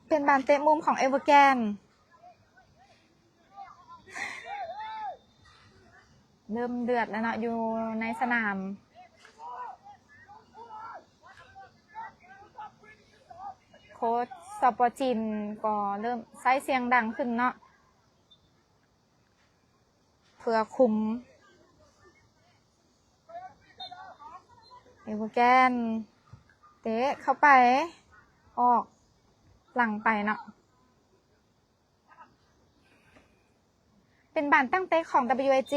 [SPEAKER 1] เป็นบานเตะมุมของเอเวอร์แกนเริ่มเดือดแล้วเนาะอยู่ในสนามโค้ชสปอร์จินก็เริ่มใช้เสียงดังขึ้นเนาะเพื่อคุมเอเวอร์แกนเตะเข้าไปออกหลังไปเนาะเป็นบานตั้งเตะของ WAG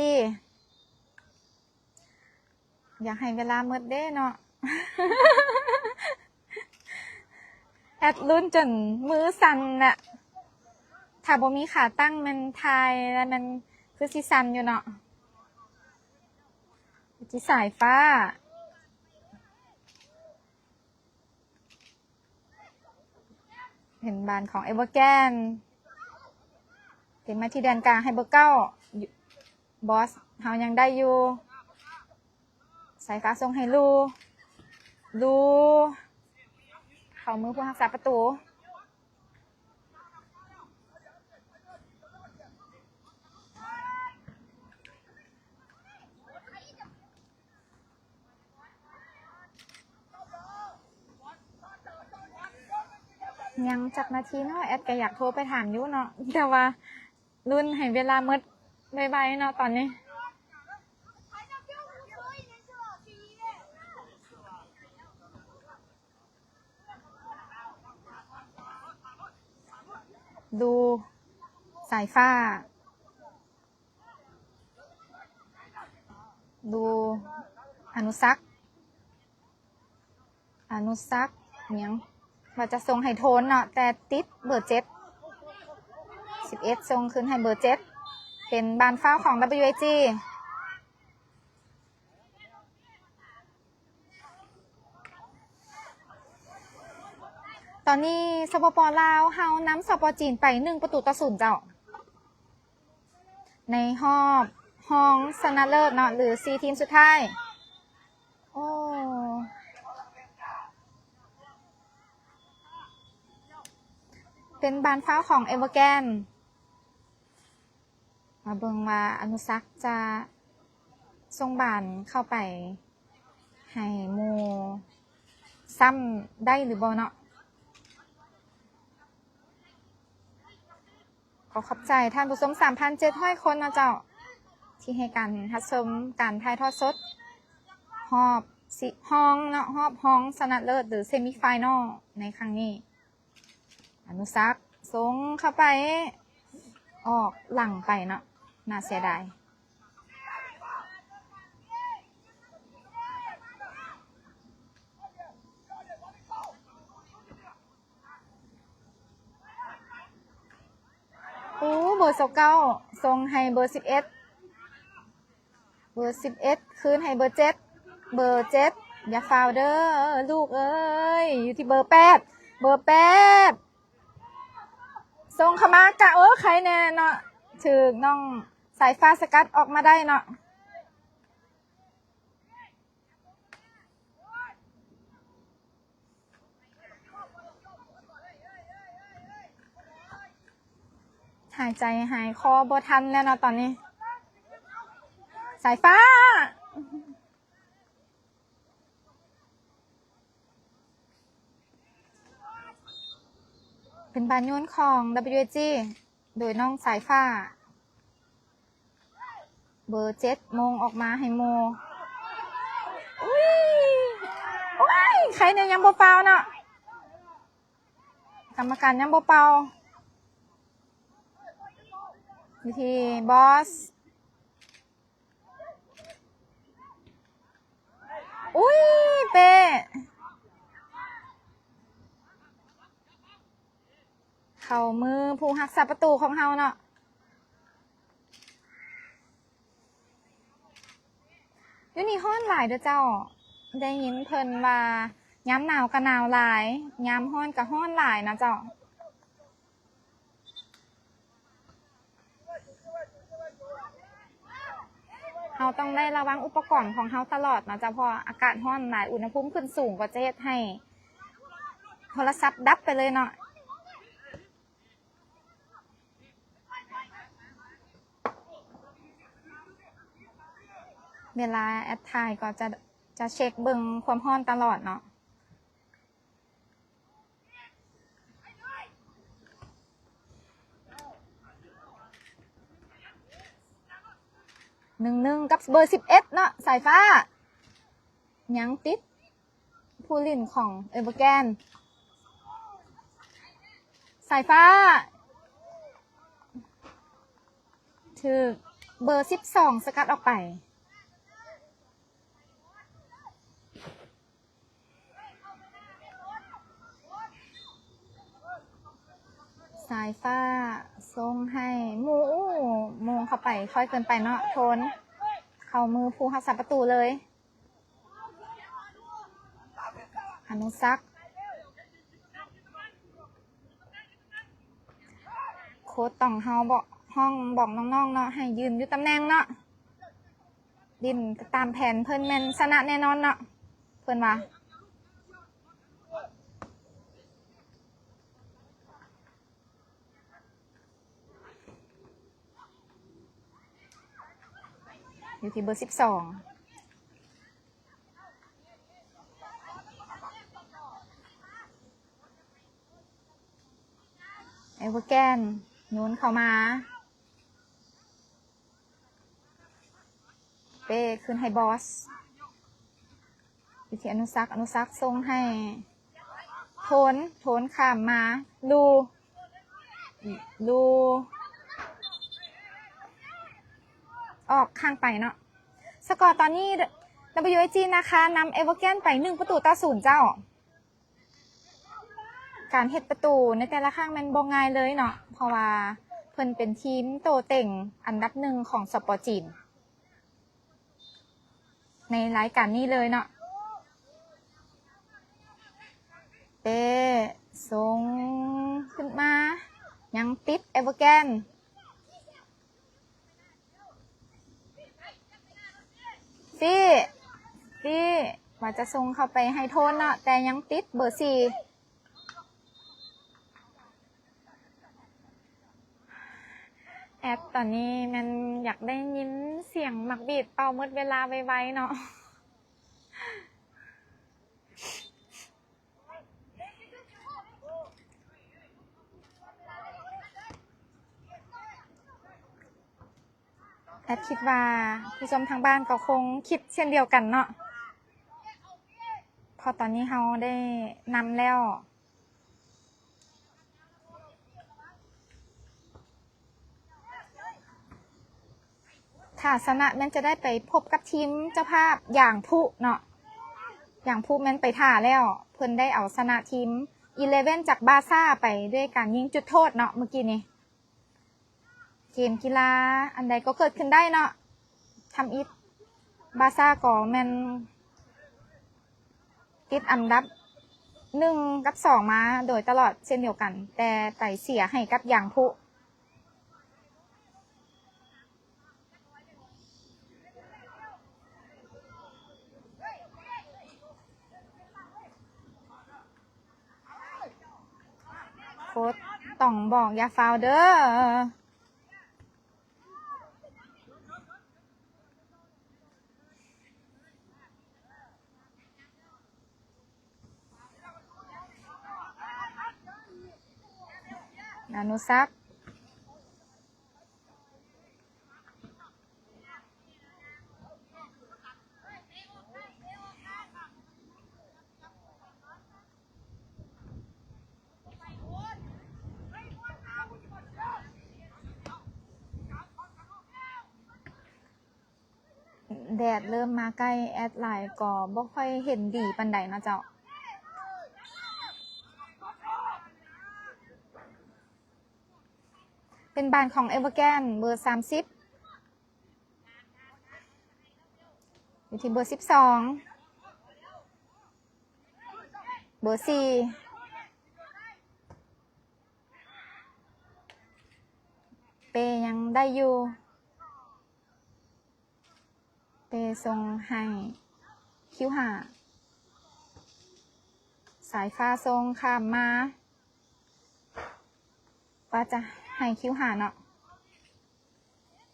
[SPEAKER 1] อยากให้เวลาเมื่อเด้เนาะ แอดรุ่นจนมือสั่นน่ะถ้าบ่มีขาตั้งมันทายแล้วมันคือสิสั่นอยู่เนาะจิสายฟ้าเห็นบานของเอเวอร์แกนเห็นมาที่แดนกลางให้เบอร์เก้าบอสเฮายังได้อยู่สายฟ้าส่งให้ลูเข้ามือผู้รักษาประตู ยังจักนาทีเนาะแอดก็อยากโทรไปถามอยู่เนาะแต่ว่ารุ่นให้เวลามืดบายๆเนาะตอนนี้ดูสายฟ้าดูอนุสักษ์ยังว่าจะส่งให้โทนเนาะแต่ติดเบอร์7 11ส่งขึ้นให้เบอร์7เป็นบานฟ้าวของ WAG ตอนนี้สปป.ลาวเฮานำสปป.จีนไป1-0เจ้าในห้องชนะเลิศเนาะหรือ4ทีมสุดท้ายโอ้เป็นบานฟ้าของเอเวอร์แกนมาเบิ่งว่าอนุสักษ์จะส่งบานเข้าไปให้โมซ้ำได้หรือบ่เนาะขอขอบใจท่านผู้ชม 3,700 คนนะเจ้าที่ให้การรับชมการถ่ายทอดสดรอบห้องเนาะรอบห้องชนะเลิศหรือเซมิไฟแนลในครั้งนี้อนุสักษ์ส่งเข้าไปออกหลังไปเนาะน่าเสียดายโอ้เบอร์29ส่งให้เบอร์11คืนให้เบอร์7อย่าฟาวเด้อลูกเอ้ยอยู่ที่เบอร์8ส่งเข้ามากะใครแน่เนาะถึกน้องสายฟ้าสกัดออกมาได้เนาะหายใจหายคอบ่ทันแล้วเนาะตอนนี้สายฟ้าเป็นบานโยนของ WG โดยน้องสายฟ้าเบอร์7โมงออกมาให้โมอุ้ยใครเนี่ยยังบ่เป่าเนาะกรรมการยังบ่เป่าวิธีบอสอุ้ยเป้เข่ามือผู้หักษาประตูของเฮาเนาะอยู่นี่ฮ้อนหลายเด้อเจ้าได้ยินเพิ่นว่าย้ำหนาวก็หนาวหลายย้ำฮ้อนก็ฮ้อนหลายนะเจ้าเฮาต้องได้ระวังอุปกรณ์ของเฮาตลอดนะจ๊ะเพราะอากาศร้อนหลายอุณหภูมิขึ้นสูงกว่าจะเฮ็ดให้โทรศัพท์ดับไปเลยเนาะเวลาแอดถ่ายก็จะเช็คเบิ่งความร้อนตลอดเนาะ1-1กับเบอร์11เนาะสายฟ้ายังติดผู้เล่นของเอเวอร์แกนสายฟ้าถือเบอร์12สกัดออกไปสายฟ้าส่งให้โมงเข้าไปค่อยเกินไปเนาะโทนเข้ามือผู้รักษาประตูเลยอนุสักษ์โค้ชต้องเฮาบอกน้องๆเนาะให้ยืนอยู่ตำแหน่งเนาะดินตามแผนเพิ่นแม่นชนะแน่นอนเนาะเพิ่นว่าอยู่ที่เบอร์12 เอเวอร์แกนโยนเข้ามาเป้ขึ้นให้บอสวิธีอนุซักส่งให้โทนข้ามมาลูออกข้างไปเนาะสกอร์ตอนนี้ WSG นะคะนำเอเวอร์แกนไป1-0เจ้าการเฮ็ดประตูในแต่ละครั้งมันบ่ง่ายเลยเนาะเพราะว่าเพิ่นเป็นทีมโตเต่งอันดับหนึ่งของสปอร์ตจีนในรายการนี้เลยเนาะเต้ส่งขึ้นมายังติดเอเวอร์แกนฟี่ว่าจะส่งเข้าไปให้โทนเนาะแต่ยังติดเบอร์4แอดตอนนี้มันอยากได้ยินเสียงหมักบีดเป่าหมดเวลาไวๆเนาะแอดคิดว่าผู้ชมทางบ้านก็คงคิดเช่นเดียวกันเนาะพอตอนนี้เราได้นำแล้วถ้าชนะแม่นจะได้ไปพบกับทีมเจ้าภาพอย่างผู้เนาะอย่างผู้แม่นไปท่าแล้วเพิ่นได้เอาชนะทีม11จากบาซ่าไปด้วยการยิงจุดโทษเนาะเมื่อกี้นี้เกมกีฬาอันใดก็เกิดขึ้นได้เนาะทำอิฐบาซ่าก็แม่นติดอันดับ1 กับ 2มาโดยตลอดเช่นเดียวกันแต่ไต่เสียให้กับอย่างผู้โค้ชต้องบอกอย่าฟาวเด้ออนุซักแดดเริ่มมาใกล้แอดไลน์ก็บ่ค่อยเห็นดีปานใดเนาะเจ้าเป็นบ้านของเอเวอร์แกนเบอร์30อยู่ที่เบอร์12เบอร์4เปยังได้อยู่เปส่งให้คิวหาสายฟ้าทรงข้ามมาว่าจะให้คิวหาเนาะ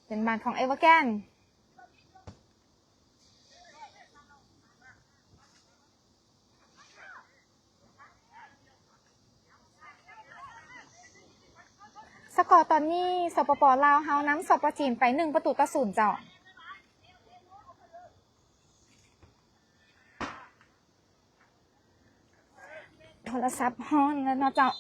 [SPEAKER 1] เป็นบ้านของเอเวอร์แกนสกอร์ตอนนี้สปป.ลาวเฮานำสปป.จีนไป1-0เจ้าโทรศัพท์ฮ้อนแล้วเนาะเจ้า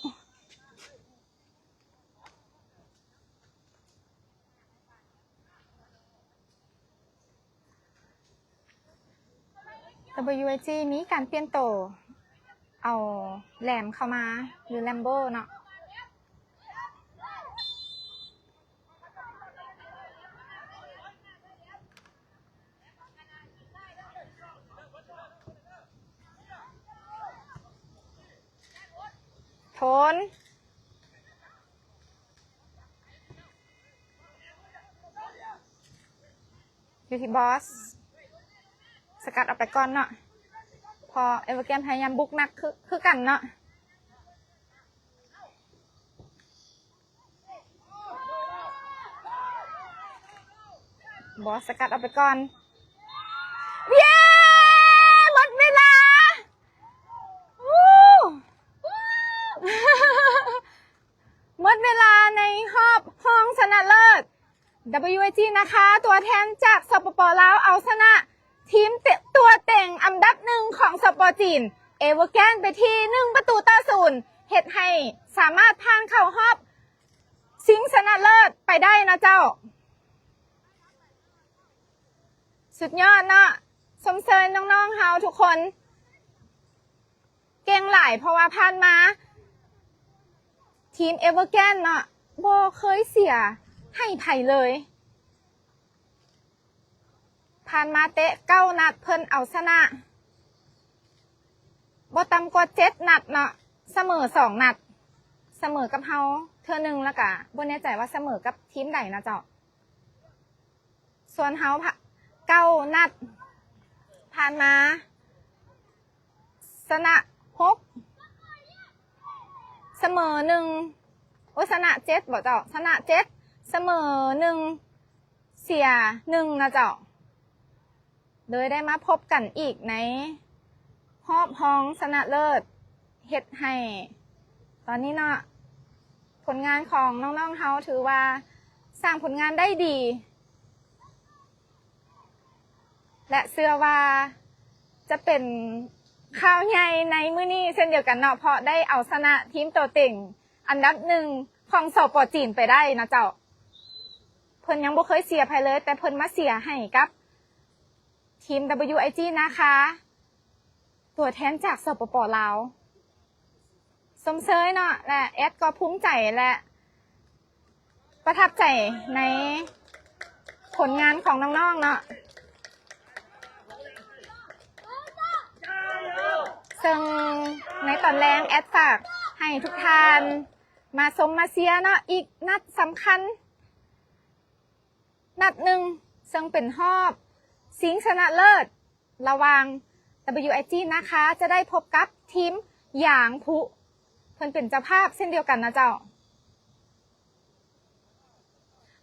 [SPEAKER 1] WSG มีการเปลี่ยนโตเอาแหลมเข้ามาหรือแลมโบเนาะโทนอยู่ที่บอสสกัดออกไปก่อนเนาะพอเอเวอร์แกนพยายามบุกนักคือกันเนาะบอสสกัดออกไปก่อนเย้หมดเวลาหมดเว WIG นะคะ ตัวแทนจากสปป.ลาวเอาชนะทีมตัวเต็งอันดับหนึ่งของสปป.จีนเอเวอร์แกนไปที่1-0เฮ็ดให้สามารถผ่านเข้ารอบชิงชนะเลิศไปได้นะเจ้าสุดยอดเนาะสมเสยน้องๆเฮาทุกคนเก่งหลายเพราะว่าผ่านมาทีมเอเวอร์แกนเนาะบ่เคยเสียให้ไผเลยผ่านมาเตะ9 นัดเพิ่นเอาชนะบ่ต่ำกว่า7 นัดเนาะเสมอ2 นัดเสมอกับเฮาเทื่อนึงแล้วก็บ่แน่ใจว่าเสมอกับทีมใดนะเจ้าส่วนเฮา9 นัดผ่านมาชนะ6เสมอ1โอ้ชนะ7บ่เจ้าชนะ7เสมอ1เสีย1นะเจ้าโดยได้มาพบกันอีกในรอบรองชนะเลิศเฮ็ดให้ตอนนี้เนาะผลงานของน้องๆเฮาถือว่าสร้างผลงานได้ดีและเชื่อว่าจะเป็นข่าวใหญ่ในมื้อนี้เช่นเดียวกันเนาะเพราะได้เอาชนะทีมโตเต็งอันดับ1ของสปป.จีนไปได้นะเจ้าเพิ่นยังบ่เคยเสียไผเลยแต่เพิ่นมาเสียให้กับทีม WIG นะคะตัวแทนจากสปป.ลาวสมเชยเนาะและแอดก็ภูมิใจและประทับใจในผลงานของน้องๆเนาะซึ่งในตอนแรงแอดฝากให้ทุกท่านมาชมมาเชียร์เนาะอีกนัดสำคัญนัดหนึ่งซึ่งเป็นรอบชิงชนะเลิศระหว่าง WIG นะคะจะได้พบกับทีมหยางผู้เพิ่นเป็นเจ้าภาพเช่นเดียวกันนะเจ้า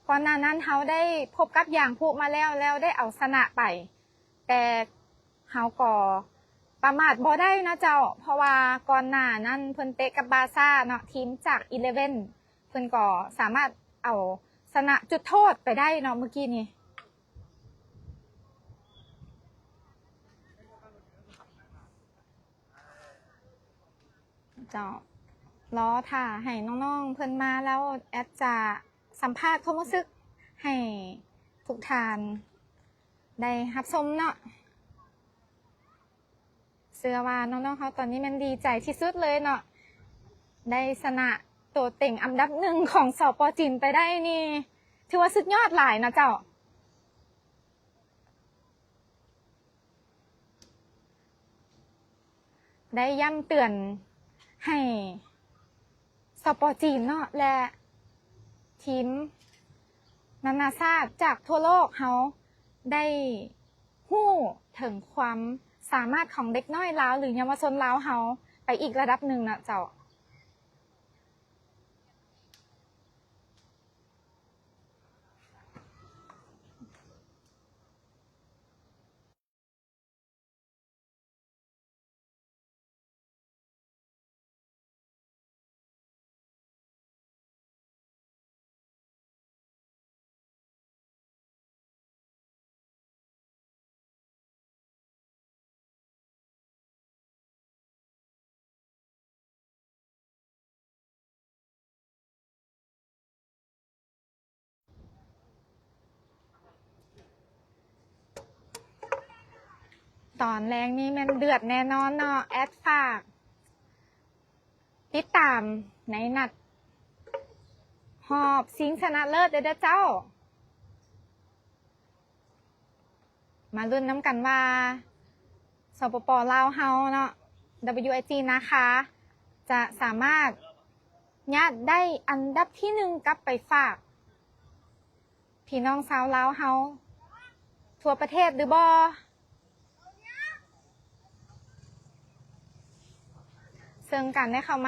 [SPEAKER 1] ก่อนหน้านั้นเขาได้พบกับหยางผู้มาแล้วได้เอาชนะไปแต่เขาก็ประมาทบ่ได้นะเจ้าเพราะว่าก่อนหน้านั้นเพิ่นเตะกับบาซ่าเนาะทีมจาก11เพิ่นก็สามารถเอาชนะจุดโทษไปได้เนาะเมื่อกี้นี้เจ้ารอท่าให้น้องๆเพิ่นมาแล้วแอดจะสัมภาษณ์ความรู้สึกให้ทุกท่านได้รับชมเนาะเชื่อว่าน้องๆเขาตอนนี้มันดีใจที่สุดเลยเนาะได้ชนะตัวเต็งอันดับ1ของสปป.จีนไปได้นี่ถือว่าสุดยอดหลายนะเจ้าได้ย้ำเตือนให้สปป.จีนเนาะและทีมนานาชาติจากทั่วโลกเขาได้ฮู้ถึงความสามารถของเด็กน้อยลาวหรือเยาวชนลาวเขาไปอีกระดับหนึ่งนะเจ้าตอนแรกนี่มันเดือดแน่นอนเนาะแอดฝากติดตามในนัดหอบชิงชนะเลิศเด้อเจ้ามาลุ้นน้ำกันว่าสปป.ลาวเฮาเนาะ WIG นะคะจะสามารถยัดได้อันดับที่1กลับไปฝากพี่น้องชาวลาวเฮาทั่วประเทศหรือบ่ซึ่งการได้เข้ามา